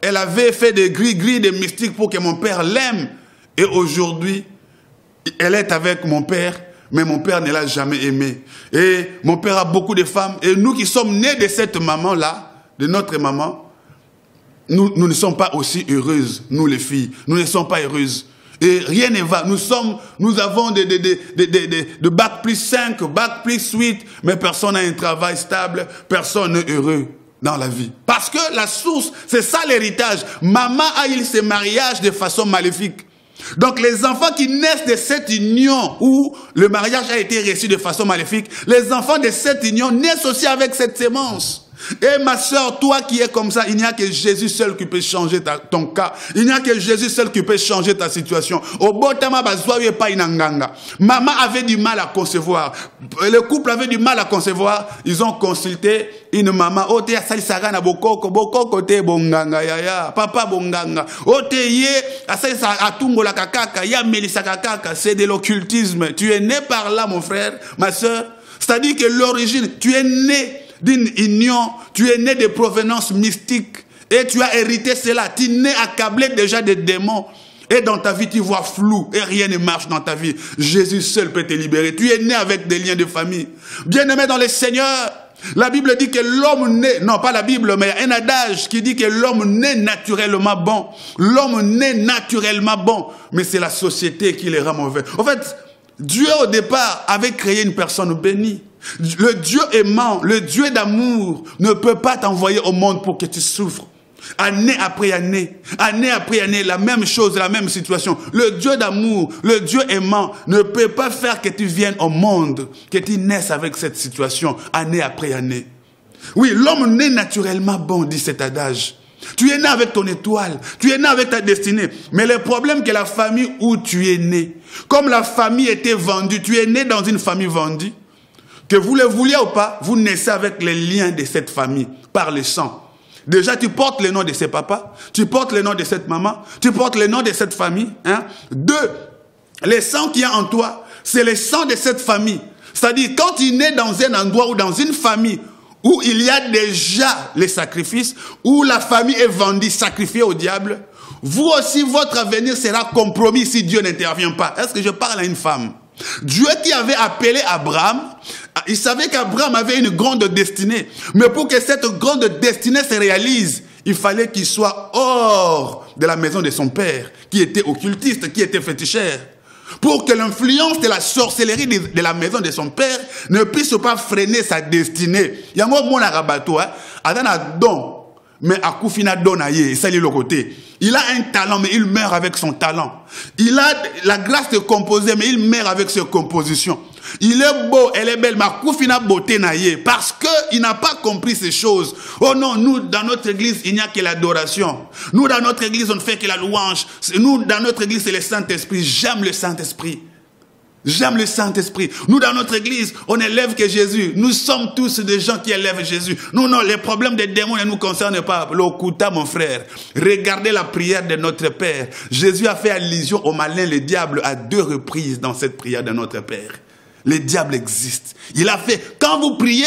elle avait fait des gris-gris, des mystiques pour que mon père l'aime. Et aujourd'hui, elle est avec mon père. Mais mon père ne l'a jamais aimé. Et mon père a beaucoup de femmes. Et nous qui sommes nés de cette maman-là, de notre maman, nous ne sommes pas aussi heureuses, nous les filles. Nous ne sommes pas heureuses. Et rien ne va. Nous avons de bac plus 5, bac plus 8, mais personne n'a un travail stable, personne n'est heureux dans la vie. Parce que la source, c'est ça l'héritage. Maman a eu ce mariage de façon maléfique. Donc les enfants qui naissent de cette union où le mariage a été reçu de façon maléfique, les enfants de cette union naissent aussi avec cette sémence. Et ma soeur, toi qui es comme ça, il n'y a que Jésus seul qui peut changer ton cas. Il n'y a que Jésus seul qui peut changer ta situation. Maman avait du mal à concevoir. Le couple avait du mal à concevoir. Ils ont consulté une maman. Papa bonganga. C'est de l'occultisme. Tu es né par là, mon frère, ma soeur. C'est-à-dire que l'origine, tu es né d'une union, tu es né de provenance mystique et tu as hérité cela. Tu es né accablé déjà de démons et dans ta vie tu vois flou et rien ne marche dans ta vie. Jésus seul peut te libérer. Tu es né avec des liens de famille. Bien-aimé dans le Seigneur, la Bible dit que l'homme naît, non pas la Bible, mais il y a un adage qui dit que l'homme naît naturellement bon. L'homme naît naturellement bon, mais c'est la société qui les rend mauvais. En fait, Dieu au départ avait créé une personne bénie. Le Dieu aimant, le Dieu d'amour ne peut pas t'envoyer au monde pour que tu souffres. Année après année, la même chose, la même situation. Le Dieu d'amour, le Dieu aimant ne peut pas faire que tu viennes au monde, que tu naisses avec cette situation, année après année. Oui, l'homme naît naturellement bon, dit cet adage. Tu es né avec ton étoile, tu es né avec ta destinée. Mais le problème que la famille où tu es né, comme la famille était vendue, tu es né dans une famille vendue, que vous le vouliez ou pas, vous naissez avec les liens de cette famille, par le sang. Déjà, tu portes le nom de ses papas, tu portes le nom de cette maman, tu portes le nom de cette famille. Hein? Deux, le sang qui est en toi, c'est le sang de cette famille. C'est-à-dire, quand tu nais dans un endroit ou dans une famille où il y a déjà les sacrifices, où la famille est vendue, sacrifiée au diable, vous aussi, votre avenir sera compromis si Dieu n'intervient pas. Est-ce que je parle à une femme? Dieu qui avait appelé Abraham, il savait qu'Abraham avait une grande destinée. Mais pour que cette grande destinée se réalise, il fallait qu'il soit hors de la maison de son père, qui était occultiste, qui était féticheur. Pour que l'influence de la sorcellerie de la maison de son père ne puisse pas freiner sa destinée. Il y a un mot à rabato, don, mais à Koufina Donaye, ça le côté. Il a un talent, mais il meurt avec son talent. Il a la grâce de composer, mais il meurt avec ses compositions. Il est beau, elle est belle, mais Koufina beauté naïe, parce qu'il n'a pas compris ces choses. Oh non, nous, dans notre église, il n'y a que l'adoration. Nous, dans notre église, on ne fait que la louange. Nous, dans notre église, c'est le Saint-Esprit. J'aime le Saint-Esprit. J'aime le Saint-Esprit. Nous, dans notre église, on élève que Jésus. Nous sommes tous des gens qui élèvent Jésus. Nous, non, les problèmes des démons ne nous concernent pas. L'Okuta, mon frère. Regardez la prière de notre Père. Jésus a fait allusion au malin, le diable, à 2 reprises dans cette prière de notre Père. Le diable existe. Il a fait, quand vous priez,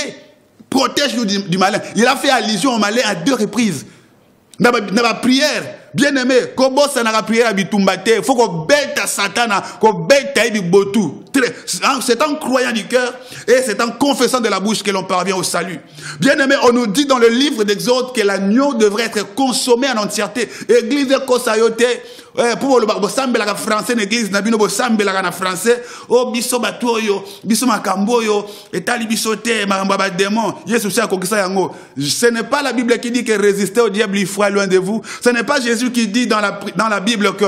protège-nous du malin. Il a fait allusion au malin à 2 reprises. Dans la prière, bien aimé, comment ça n'a pas prié à bitumbate, il faut qu'on bête à Satan, qu'on bête à Ibibotou. C'est en croyant du cœur et c'est en confessant de la bouche que l'on parvient au salut. Bien aimé, on nous dit dans le livre d'Exode que l'agneau devrait être consommé en entièreté. Église de Kosayote, pour le Bosambela français, l'église Nabino Bosambela na français, oh biso batoyo, biso makamboyo, et tali bisote, marambaba démon, Yesu sa kokisa yango. Ce n'est pas la Bible qui dit que résister au diable, il faut loin de vous. Ce n'est pas Jésus qui dit dans la Bible que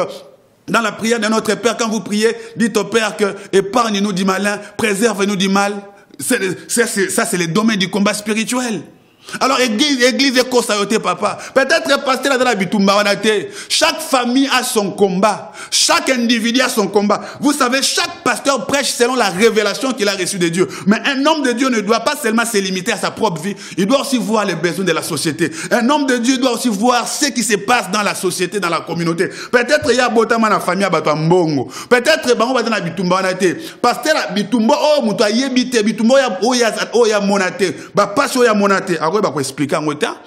dans la prière de notre Père, quand vous priez, dites au Père que épargne-nous du malin, préserve-nous du mal. Ça, c'est le domaine du combat spirituel. Alors, église et kosayote, papa. Peut-être pasteur dans la bitumba, chaque famille a son combat. Chaque individu a son combat. Vous savez, chaque pasteur prêche selon la révélation qu'il a reçue de Dieu. Mais un homme de Dieu ne doit pas seulement se limiter à sa propre vie. Il doit aussi voir les besoins de la société. Un homme de Dieu doit aussi voir ce qui se passe dans la société, dans la communauté. Peut-être il y a botama na famille à mbongo. Peut-être bango dans la bitumba pasteur bitumba oh muto ayebite bitumba ya monate. Ba passe ya monate. Va expliquer en temps.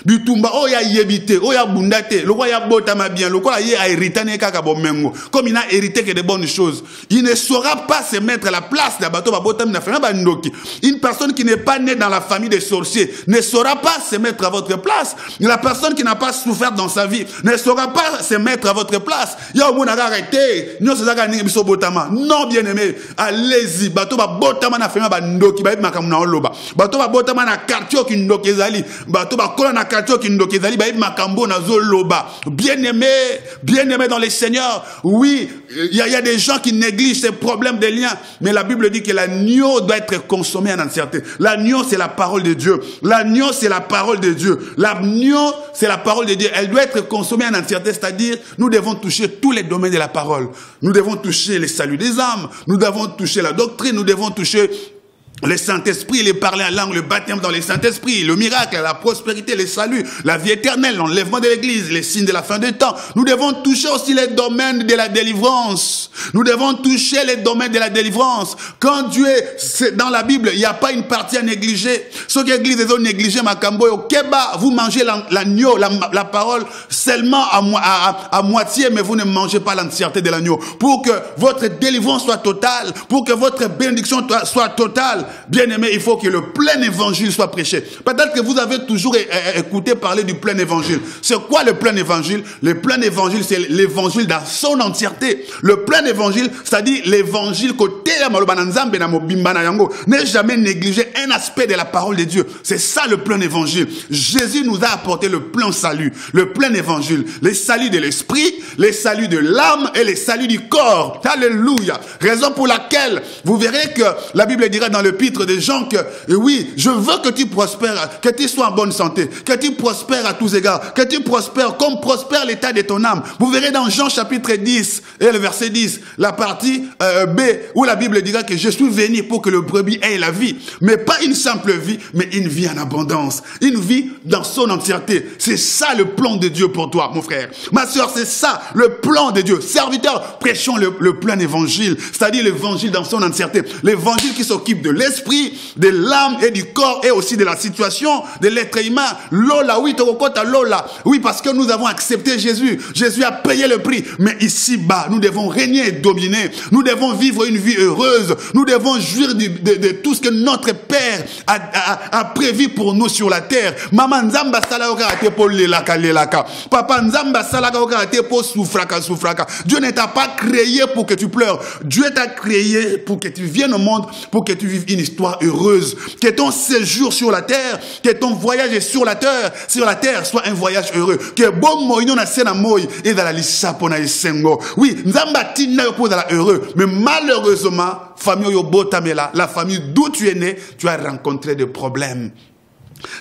Bitumba oya yebite oya bundate le ya botama bien le quoi a hérité kaka bomengo comme il n'a hérité que de bonnes choses. Il ne saura pas se mettre à la place de bateau botama na famille bandoki. Une personne qui n'est pas née dans la famille des sorciers ne saura pas se mettre à votre place. La personne qui n'a pas souffert dans sa vie ne saura pas se mettre à votre place. Ya o mona arrêté nyo se zaka ningi biso botama. Non bien aimé, allez-y bateau botama na famille bandoki ba makamuna oloba. Bateau botama na quartier ki ndoki ezali. Bateau ba kola na bien-aimé dans les seigneurs. Oui, il y a des gens qui négligent ces problèmes des liens, mais la Bible dit que l'agneau doit être consommé en entièreté. L'agneau, c'est la parole de Dieu. L'agneau, c'est la parole de Dieu. L'agneau, c'est la parole de Dieu. Elle doit être consommée en entièreté, c'est-à-dire nous devons toucher tous les domaines de la parole. Nous devons toucher les saluts des âmes. Nous devons toucher la doctrine. Nous devons toucher le Saint-Esprit, les parler en langue, le baptême dans le Saint-Esprit, le miracle, la prospérité, le salut, la vie éternelle, l'enlèvement de l'Église, les signes de la fin des temps. Nous devons toucher aussi les domaines de la délivrance. Nous devons toucher les domaines de la délivrance. Quand Dieu, dans la Bible, il n'y a pas une partie à négliger. Ceux qui l'Église ont négligé, Makambo, au Keba, vous mangez l'agneau, la parole seulement à moitié, mais vous ne mangez pas l'entièreté de l'agneau. Pour que votre délivrance soit totale, pour que votre bénédiction soit totale, bien-aimé, il faut que le plein évangile soit prêché. Peut-être que vous avez toujours écouté parler du plein évangile. C'est quoi le plein évangile? Le plein évangile, c'est l'évangile dans son entièreté. Le plein évangile, c'est-à-dire l'évangile côté n'est jamais négligé un aspect de la parole de Dieu. C'est ça le plein évangile. Jésus nous a apporté le plein salut, le plein évangile, les saluts de l'esprit, les saluts de l'âme et les saluts du corps. Alléluia. Raison pour laquelle vous verrez que la Bible dira dans le de gens que, oui, je veux que tu prospères, que tu sois en bonne santé, que tu prospères à tous égards, que tu prospères comme prospère l'état de ton âme. Vous verrez dans Jean chapitre 10 et le verset 10, la partie B, où la Bible dira que je suis venu pour que le brebis ait la vie. Mais pas une simple vie, mais une vie en abondance. Une vie dans son entièreté. C'est ça le plan de Dieu pour toi, mon frère. Ma soeur, c'est ça le plan de Dieu. Serviteurs, prêchons le plein évangile, c'est-à-dire l'évangile dans son entièreté. L'évangile qui s'occupe de l'esprit, de l'âme et du corps et aussi de la situation de l'être humain. Lola, oui, Tokokota Lola. Oui, parce que nous avons accepté Jésus. Jésus a payé le prix. Mais ici-bas, nous devons régner et dominer. Nous devons vivre une vie heureuse. Nous devons jouir de tout ce que notre Père a prévu pour nous sur la terre. Maman Nzamba Salaka pour lelaka. Papa Nzamba Salaka pour souffraka. Dieu ne t'a pas créé pour que tu pleures. Dieu t'a créé pour que tu viennes au monde, pour que tu vives une histoire heureuse, que ton séjour sur la terre, que ton voyage sur la terre soit un voyage heureux, que bon moïno na sena moï et dans la lisapo na esengo. Oui, nzamba tina yo la heureux, mais malheureusement, famille yo botamela, la famille d'où tu es né, tu as rencontré des problèmes.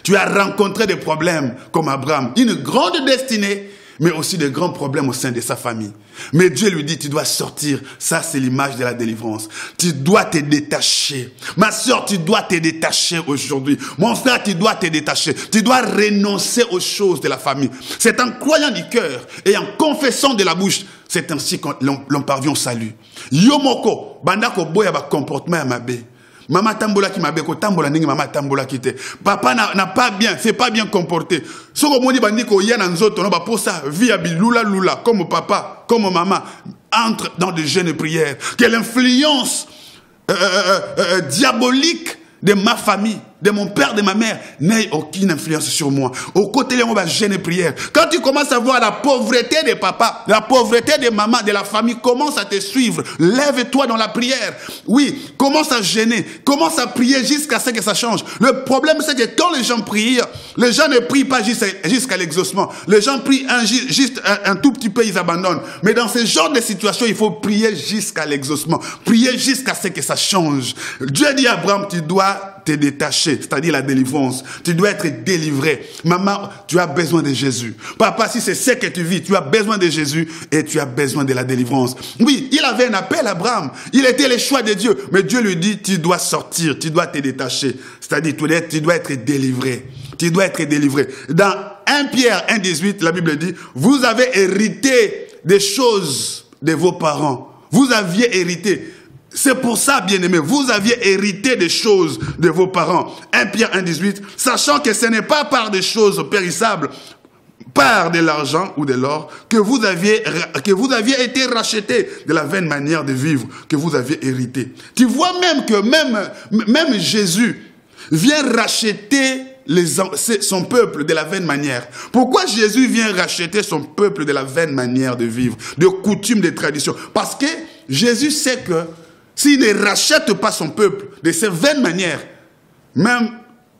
Tu as rencontré des problèmes comme Abraham, une grande destinée, mais aussi de grands problèmes au sein de sa famille. Mais Dieu lui dit, tu dois sortir. Ça, c'est l'image de la délivrance. Tu dois te détacher. Ma soeur, tu dois te détacher aujourd'hui. Mon frère, tu dois te détacher. Tu dois renoncer aux choses de la famille. C'est en croyant du cœur et en confessant de la bouche. C'est ainsi que l'on parvient au salut. Yomoko, bandako boya ba comportement ya mabe. Maman tambola qui m'a beko tambola ningi maman tambola qui te. Papa n'a pas bien, c'est pas bien comporté. Soko moni bandiko yana nzoto no ba pour ça via bilula lula comme papa, comme maman entre dans des jeûnes et prières. Que l'influence diabolique de ma famille, de mon père, de ma mère, n'ait aucune influence sur moi. Au côté de moi, jeûne et prière. Quand tu commences à voir la pauvreté de papa, la pauvreté de maman, de la famille, commence à te suivre. Lève-toi dans la prière. Oui, commence à jeûner. Commence à prier jusqu'à ce que ça change. Le problème, c'est que quand les gens prient, les gens ne prient pas jusqu'à l'exaucement. Les gens prient juste un tout petit peu, ils abandonnent. Mais dans ce genre de situation, il faut prier jusqu'à l'exaucement. Prier jusqu'à ce que ça change. Dieu dit à Abraham, tu dois te détacher, c'est-à-dire la délivrance. Tu dois être délivré. Maman, tu as besoin de Jésus. Papa, si c'est ce que tu vis, tu as besoin de Jésus et tu as besoin de la délivrance. Oui, il avait un appel, Abraham. Il était le choix de Dieu. Mais Dieu lui dit, tu dois sortir, tu dois te détacher. C'est-à-dire, tu dois être délivré. Tu dois être délivré. Dans 1 Pierre 1,18, la Bible dit, vous avez hérité des choses de vos parents. Vous aviez hérité. C'est pour ça, bien-aimés, vous aviez hérité des choses de vos parents. 1 Pierre 1,18, sachant que ce n'est pas par des choses périssables, par de l'argent ou de l'or, que vous aviez été rachetés de la vaine manière de vivre que vous aviez hérité. Tu vois même que même Jésus vient racheter son peuple de la vaine manière. Pourquoi Jésus vient racheter son peuple de la vaine manière de vivre, de coutumes, de traditions? Parce que Jésus sait que s'il ne rachète pas son peuple de ces vaines manières, même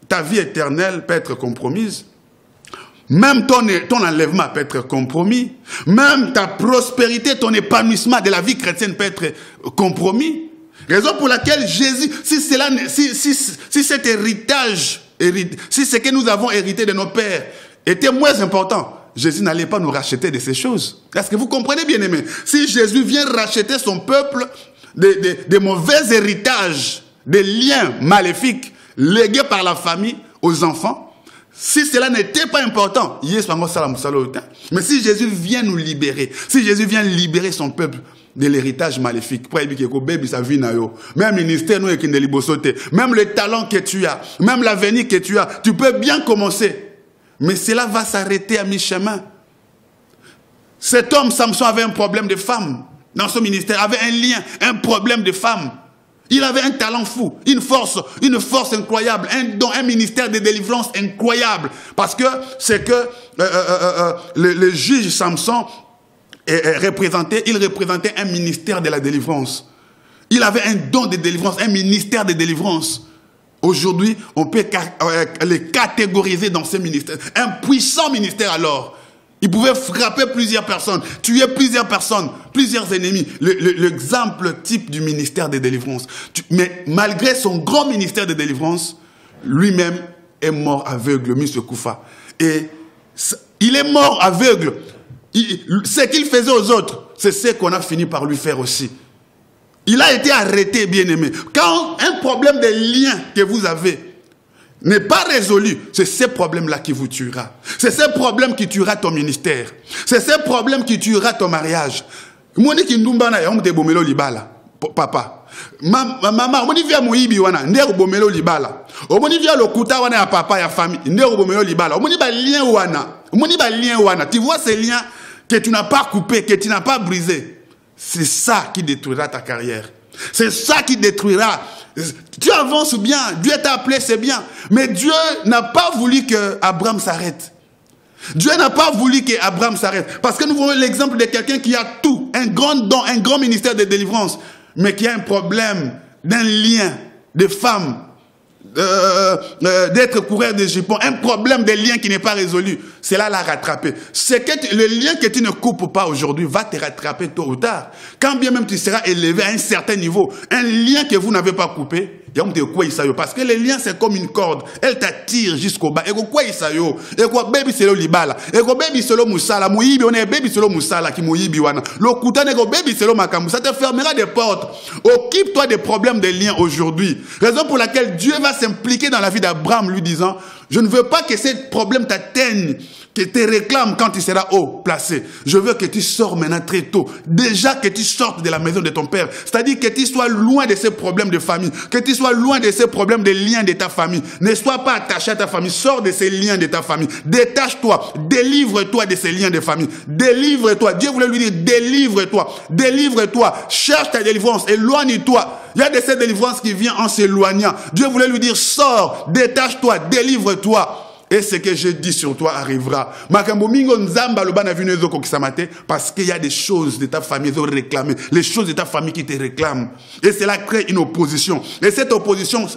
ta vie éternelle peut être compromise. Même ton enlèvement peut être compromis. Même ta prospérité, ton épanouissement de la vie chrétienne peut être compromis. Raison pour laquelle Jésus, si cet héritage, si ce que nous avons hérité de nos pères était moins important, Jésus n'allait pas nous racheter de ces choses. Est-ce que vous comprenez, bien aimé? Si Jésus vient racheter son peuple des mauvais héritages, des liens maléfiques légués par la famille aux enfants, si cela n'était pas important, mais si Jésus vient nous libérer, si Jésus vient libérer son peuple de l'héritage maléfique, même ministère, même le talent que tu as, même l'avenir que tu as, tu peux bien commencer, mais cela va s'arrêter à mi-chemin. Cet homme, Samson, avait un problème de femme dans son ministère, avait un lien, un problème de femme. Il avait un talent fou, une force incroyable, un don, un ministère de délivrance incroyable. Parce que c'est que le juge Samson il représentait un ministère de la délivrance. Il avait un don de délivrance, un ministère de délivrance. Aujourd'hui, on peut les catégoriser dans ce ministère. Un puissant ministère alors. Il pouvait frapper plusieurs personnes, tuer plusieurs personnes, plusieurs ennemis. L'exemple type du ministère de délivrance. Mais malgré son grand ministère de délivrance, lui-même est mort aveugle, M. Koufa. Et il est mort aveugle. Ce qu'il faisait aux autres, c'est ce qu'on a fini par lui faire aussi. Il a été arrêté, bien-aimé. Quand un problème de lien que vous avez n'est pas résolu, c'est ce problème-là qui vous tuera. C'est ce problème qui tuera ton ministère. C'est ce problème qui tuera ton mariage. Papa. Maman, on dit via moyibi wana, ndero bomelo libala. On dit via lokuta wana ya papa ya famille, ndero bomelo libala. On dit ba lien wana. On dit ba lien wana. Tu vois ces liens que tu n'as pas coupés, que tu n'as pas brisés. C'est ça qui détruira ta carrière. C'est ça qui détruira. Tu avances bien, Dieu t'a appelé, c'est bien. Mais Dieu n'a pas voulu que Abraham s'arrête. Dieu n'a pas voulu qu'Abraham s'arrête. Parce que nous voyons l'exemple de quelqu'un qui a tout, un grand don, un grand ministère de délivrance, mais qui a un problème d'un lien de femme, d'être coureur de jupons, un problème de lien qui n'est pas résolu. Cela l'a rattrapé. C'est que le lien que tu ne coupes pas aujourd'hui va te rattraper tôt ou tard. Quand bien même tu seras élevé à un certain niveau, un lien que vous n'avez pas coupé, parce que le lien c'est comme une corde, elle t'attire jusqu'au bas. Et quoi il s'aille? Et quoi baby c'est le libala? Et quoi baby c'est le musala? Mouibi on est baby c'est le musala qui mouibi wana. Le kuta ne baby c'est le makamu. Ça te fermera des portes. Occupe-toi des problèmes de liens aujourd'hui. Raison pour laquelle Dieu va s'impliquer dans la vie d'Abraham, lui disant: je ne veux pas que ces problèmes t'atteignent, que te réclament quand tu seras haut placé. Je veux que tu sors maintenant très tôt. Déjà que tu sortes de la maison de ton père. C'est-à-dire que tu sois loin de ces problèmes de famille. Que tu sois loin de ces problèmes de liens de ta famille. Ne sois pas attaché à ta famille. Sors de ces liens de ta famille. Détache-toi. Délivre-toi de ces liens de famille. Délivre-toi. Dieu voulait lui dire: délivre-toi. Délivre-toi. Cherche ta délivrance. Éloigne-toi. Il y a de ces délivrances qui viennent en s'éloignant. Dieu voulait lui dire: sors, détache-toi, délivre-toi. Et ce que je dis sur toi arrivera. Parce qu'il y a des choses de ta famille qui ont réclamé. Les choses de ta famille qui te réclament. Et cela crée une opposition. Et cette opposition,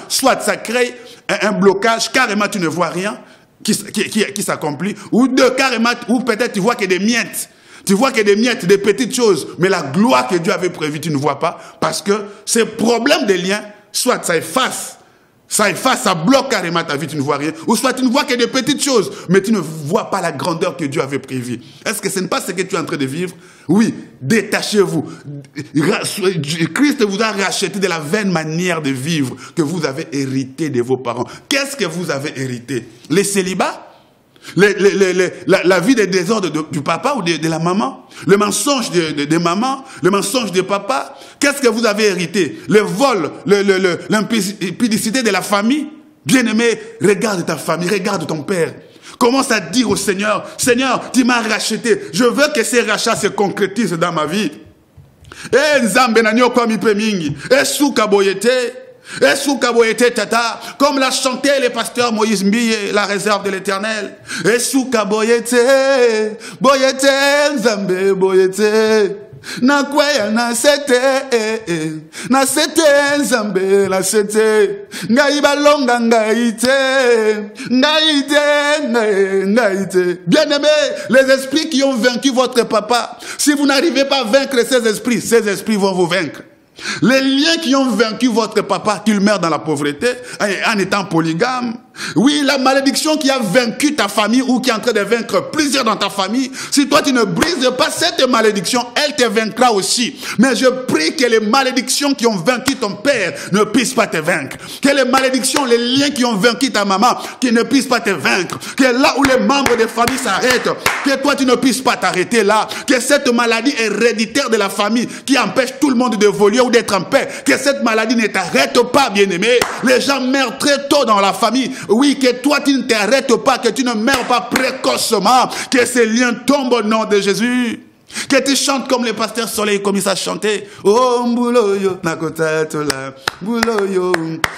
soit ça crée un blocage, carrément tu ne vois rien qui s'accomplit. Ou deux, carrément, ou peut-être tu vois que des miettes. Tu vois que des miettes, des petites choses. Mais la gloire que Dieu avait prévue, tu ne vois pas. Parce que ces problèmes de liens, soit ça efface Ça efface, ça bloque carrément ta vie, tu ne vois rien. Ou soit tu ne vois que des petites choses, mais tu ne vois pas la grandeur que Dieu avait prévue. Est-ce que ce n'est pas ce que tu es en train de vivre? Oui, détachez-vous. Christ vous a racheté de la vaine manière de vivre que vous avez hérité de vos parents. Qu'est-ce que vous avez hérité? Les célibats? La vie des désordres du papa ou de la maman, le mensonge de maman, le mensonge de papa. Qu'est-ce que vous avez hérité? Le vol, l'impudicité de la famille. Bien-aimé, regarde ta famille, regarde ton père. Commence à dire au Seigneur, Seigneur, tu m'as racheté. Je veux que ces rachats se concrétisent dans ma vie. Eh, Nzambe na nyoko mipe mingi. Eh, souka boyete. Tata, comme l'a chanté le pasteur Moïse Mbiye, la réserve de l'Éternel. Esuka boyete, Nzambe boyete. Na kwaya na sete Nzambe na sete. Ngai balonga ngaite. Bien-aimés, les esprits qui ont vaincu votre papa, si vous n'arrivez pas à vaincre ces esprits vont vous vaincre. Les liens qui ont vaincu votre papa, qu'il meurt dans la pauvreté, en étant polygame. Oui, la malédiction qui a vaincu ta famille ou qui est en train de vaincre plusieurs dans ta famille, si toi tu ne brises pas cette malédiction, elle te vaincra aussi. Mais je prie que les malédictions qui ont vaincu ton père ne puissent pas te vaincre. Que les malédictions, les liens qui ont vaincu ta maman, qui ne puissent pas te vaincre. Que là où les membres de famille s'arrêtent, que toi tu ne puisses pas t'arrêter là. Que cette maladie héréditaire de la famille qui empêche tout le monde de voler ou d'être en paix, que cette maladie ne t'arrête pas, bien-aimé. Les gens meurent très tôt dans la famille. Oui, que toi tu ne t'arrêtes pas, que tu ne meurs pas précocement, que ces liens tombent au nom de Jésus. Que tu chantes comme le pasteur Soleil, comme il s'est chanté. Oh, mbouloyo, nakotatola, mbouloyo.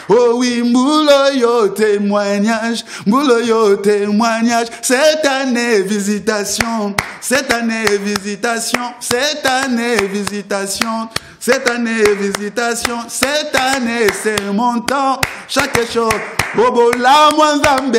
Oh oui, mbouloyo, témoignage. Mbouloyo, témoignage. Cette année, visitation. Cette année, visitation. Cette année, visitation. Cette année, visitation. Cette année, c'est mon temps. Chaque chose. Bobo la mwanzambe.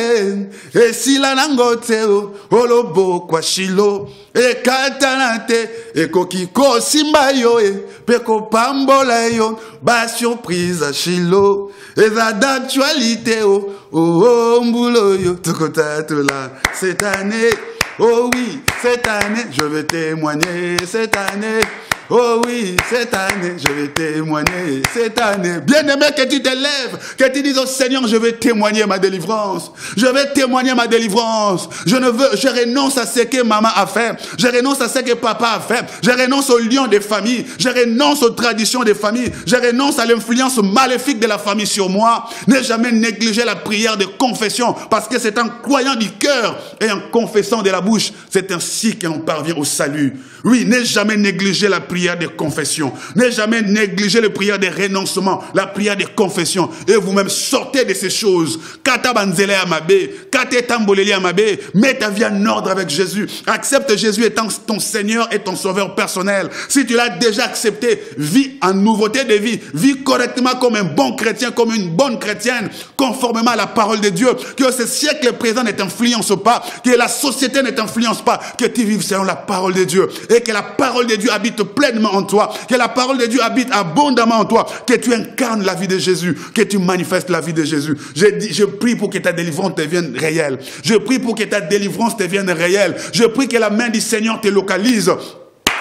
Et si la nangoteo. Olobo kwa shilo. E katanate. E kokiko simbayo. E peko pambola yo. Ba surprise à Shilo. Et ça d'actualité. Oh, oh, mbulo yo. Tukotatola. Cette année. Oh oui, cette année, je vais témoigner. Cette année. Oh oui, cette année, je vais témoigner. Cette année, bien-aimé, que tu te lèves, que tu dises au Seigneur, je vais témoigner ma délivrance. Je vais témoigner ma délivrance. Je renonce à ce que maman a fait. Je renonce à ce que papa a fait. Je renonce aux liens des familles. Je renonce aux traditions des familles. Je renonce à l'influence maléfique de la famille sur moi. Ne jamais négliger la prière de confession, parce que c'est en croyant du cœur et en confessant de la bouche, c'est ainsi qu'on parvient au salut. Oui, ne jamais négliger la prière de confession. Ne jamais négliger la prière de renoncement, la prière de confession. Et vous-même sortez de ces choses. Kata banzele amabe, kata tamboleli amabe, mets ta vie en ordre avec Jésus. Accepte Jésus étant ton Seigneur et ton Sauveur personnel. Si tu l'as déjà accepté, vis en nouveauté de vie. Vis correctement comme un bon chrétien, comme une bonne chrétienne, conformément à la parole de Dieu. Que ce siècle présent ne t'influence pas, que la société ne t'influence pas, que tu vives selon la parole de Dieu. Et que la parole de Dieu habite pleinement en toi, que la parole de Dieu habite abondamment en toi, que tu incarnes la vie de Jésus, que tu manifestes la vie de Jésus. Je prie pour que ta délivrance devienne réelle. Je prie pour que ta délivrance devienne réelle. Je prie que la main du Seigneur te localise.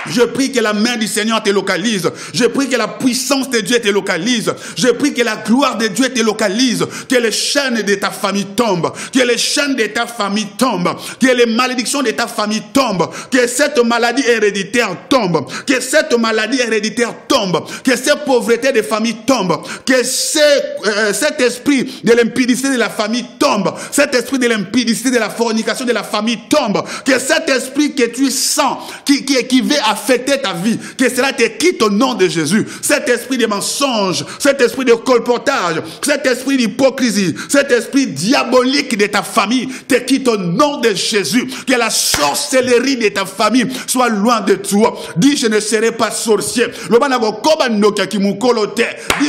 Je prie que la main du Seigneur te localise. Je prie que la puissance de Dieu te localise. Je prie que la gloire de Dieu te localise. Que les chaînes de ta famille tombent. Que les chaînes de ta famille tombent. Que les malédictions de ta famille tombent. Que cette maladie héréditaire tombe. Que cette maladie héréditaire tombe. Que cette pauvreté de famille tombe. Que cet esprit de l'impudicité de la famille tombe. Cet esprit de l'impudicité de la fornication de la famille tombe. Que cet esprit que tu sens, qui veut affecter ta vie, que cela te quitte au nom de Jésus. Cet esprit de mensonge, cet esprit de colportage, cet esprit d'hypocrisie, cet esprit diabolique de ta famille te quitte au nom de Jésus. Que la sorcellerie de ta famille soit loin de toi. Dis, je ne serai pas sorcier. Dis,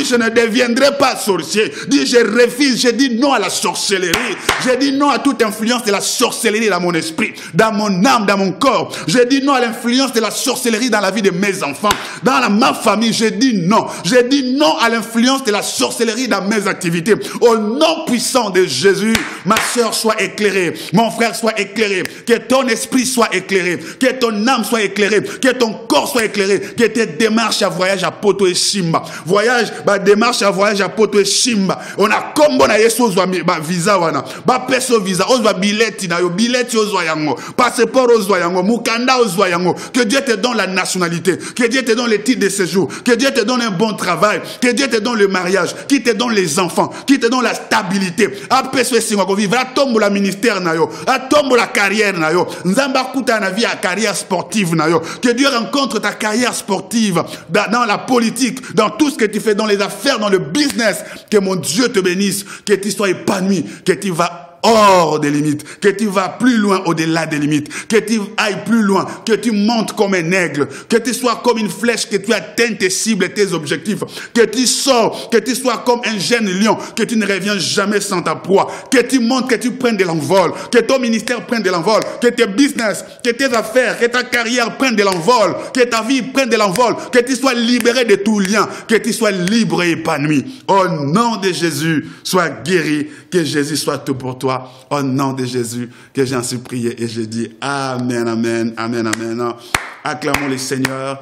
je ne deviendrai pas sorcier. Dis, je refuse, je dis non à la sorcellerie. Je dis non à toute influence de la sorcellerie dans mon esprit, dans mon âme, dans mon corps. Je dis non à l'influence de la sorcellerie sorcellerie dans la vie de mes enfants, dans ma famille. J'ai dit non. J'ai dit non à l'influence de la sorcellerie dans mes activités. Au nom puissant de Jésus, ma soeur soit éclairée, mon frère soit éclairé, que ton esprit soit éclairé, que ton âme soit éclairée, que ton corps soit éclairé, que tes démarches à voyage à Poto et Shimba. Voyage, démarche à voyage à Poto et Shimba. On a combo na yeso ozwa visa wana. Peso visa, ozwa bileti na yo, bileti ozwa yango, passeport ozwa yango, mukanda ozwa yango. Que Dieu te donne la nationalité, que Dieu te donne les titres de séjour, que Dieu te donne un bon travail, que Dieu te donne le mariage, qui te donne les enfants, qui te donne la stabilité. Apeso esingako vivre, atombo la ministère na yo, atombo la carrière na yo. Nzamba kuta na vie à carrière sportive na yo. Que Dieu rencontre ta carrière sportive dans la politique, dans tout ce que tu fais, dans les affaires, dans le business. Que mon Dieu te bénisse, que tu sois épanoui, que tu vas hors des limites, que tu vas plus loin au-delà des limites, que tu ailles plus loin, que tu montes comme un aigle, que tu sois comme une flèche, que tu atteignes tes cibles et tes objectifs, que tu sors, que tu sois comme un jeune lion, que tu ne reviens jamais sans ta proie, que tu montes, que tu prennes de l'envol, que ton ministère prenne de l'envol, que tes business, que tes affaires, que ta carrière prenne de l'envol, que ta vie prenne de l'envol, que tu sois libéré de tout lien, que tu sois libre et épanoui. Au nom de Jésus, sois guéri, que Jésus soit tout pour toi. Au nom de Jésus, que j'en suis prié et je dis Amen, Amen, Amen, Amen. Acclamons le Seigneur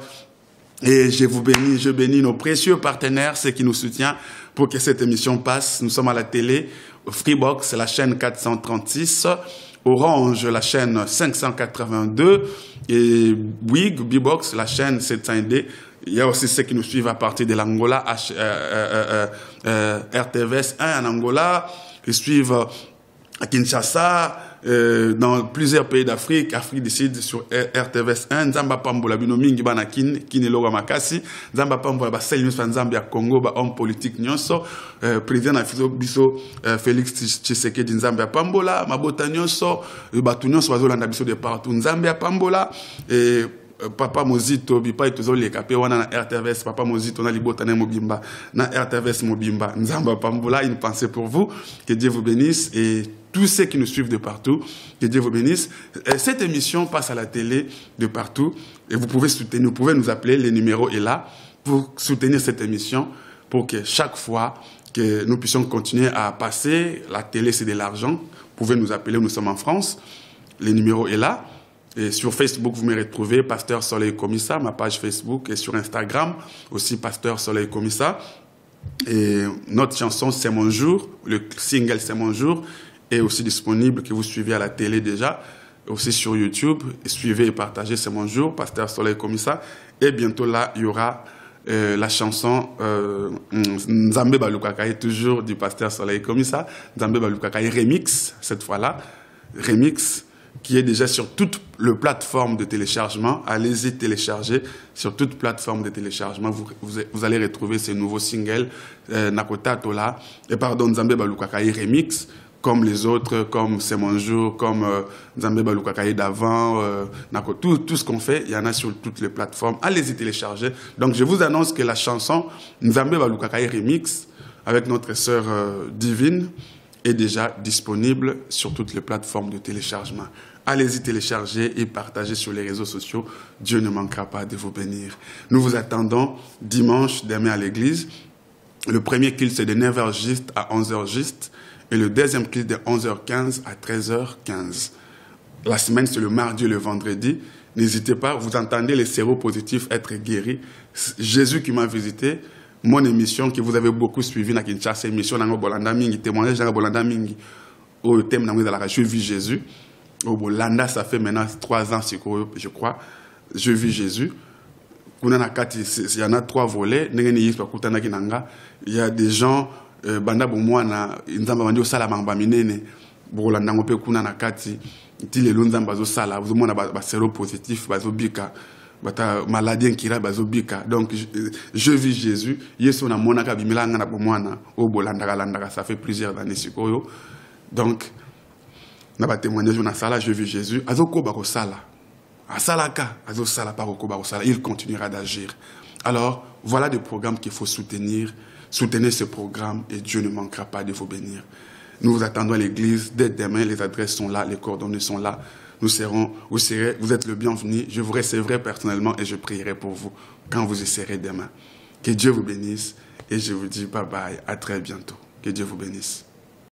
et je vous bénis, je bénis nos précieux partenaires, ceux qui nous soutiennent pour que cette émission passe. Nous sommes à la télé, Freebox, la chaîne 436, Orange, la chaîne 582 et Bouygues, Bbox, la chaîne 700D. Il y a aussi ceux qui nous suivent à partir de l'Angola, RTVS 1 en Angola, qui suivent à Kinshasa, dans plusieurs pays d'Afrique, Afrique du Sud, sur RTVS 1, Nzamba Pambola Binomingi Banakin, Kineloga Makasi, Nzamba Pambola Basel News Nzambia Congo, homme politique Nyonso, président Afiso Biso, Félix Tshisekedi Nzambia Pambola, Mabota Nyonso, Batunions Wazolanda Biso de partout, Nzambia Pambola, et Papa Mozito, Bipa et tous les capés, on a RTVS, Papa Mozito, on a Libotane Mobimba, na RTVS Mobimba, Nzamba Pambola, une pensée pour vous, que Dieu vous bénisse et tous ceux qui nous suivent de partout, que Dieu vous bénisse. Cette émission passe à la télé de partout et vous pouvez soutenir, vous pouvez nous appeler, le numéro est là pour soutenir cette émission pour que chaque fois que nous puissions continuer à passer, la télé c'est de l'argent, vous pouvez nous appeler, nous sommes en France, le numéro est là. Et sur Facebook, vous me retrouvez, Pasteur Soleil Komissa, ma page Facebook, et sur Instagram aussi, Pasteur Soleil Komissa. Et notre chanson, C'est mon jour, le single C'est mon jour, est aussi disponible, que vous suivez à la télé déjà, aussi sur YouTube. Et suivez et partagez C'est mon jour, Pasteur Soleil Komissa. Et bientôt là, il y aura la chanson Nzambe Balukakaye, toujours du Pasteur Soleil Komissa. Nzambe Balukakaye remix, cette fois-là, remix, qui est déjà sur toute les plateforme de téléchargement. Allez-y télécharger sur toute plateforme de téléchargement. Vous allez retrouver ces nouveaux singles, Nakota Tola, et pardon, Nzambe Balukakaye remix, comme les autres, comme C'est mon jour, comme Nzambe Balukakaye d'avant, tout ce qu'on fait, il y en a sur toutes les plateformes. Allez-y télécharger. Donc je vous annonce que la chanson Nzambe Balukakaye remix, avec notre sœur Divine, est déjà disponible sur toutes les plateformes de téléchargement. Allez-y télécharger et partager sur les réseaux sociaux. Dieu ne manquera pas de vous bénir. Nous vous attendons dimanche demain à l'église. Le premier culte, c'est de 9h juste à 11h juste. Et le deuxième culte, de 11h15 à 13h15. La semaine, c'est le mardi et le vendredi. N'hésitez pas, vous entendez les séropositifs être guéris. Jésus qui m'a visité, mon émission que vous avez beaucoup suivi, na Kinshasa, émission dans Bolanda Mingi, témoignage dans Bolanda Mingi, au thème dans la Je vis Jésus. Au Bolanda, ça fait maintenant 3 ans, je crois. Je vis Jésus. Il y en a 3 volets. Il y a des gens, banda bomwana, nzamba bandi osala mamba minene, Bolanda ngope kuna na kati, ti lelo nzamba zo sala, vous mona ba séropositif, ba zo bika. Maladie qui bazobika. Donc je vis Jésus. Yesu na monaka bimilanga na bomwana o bolanda landaka, ça fait plusieurs années sikoyo. Donc na ba témoignage na sala je vis Jésus. Azoko ba ko sala. Asalaka azo sala pa ko ba ko sala, il continuera d'agir. Alors voilà des programmes qu'il faut soutenir. Soutenez ce programme et Dieu ne manquera pas de vous bénir. Nous vous attendons à l'église dès demain, les adresses sont là, les coordonnées sont là. vous êtes le bienvenu. Je vous recevrai personnellement et je prierai pour vous quand vous y serez demain. Que Dieu vous bénisse et je vous dis bye bye, à très bientôt. Que Dieu vous bénisse.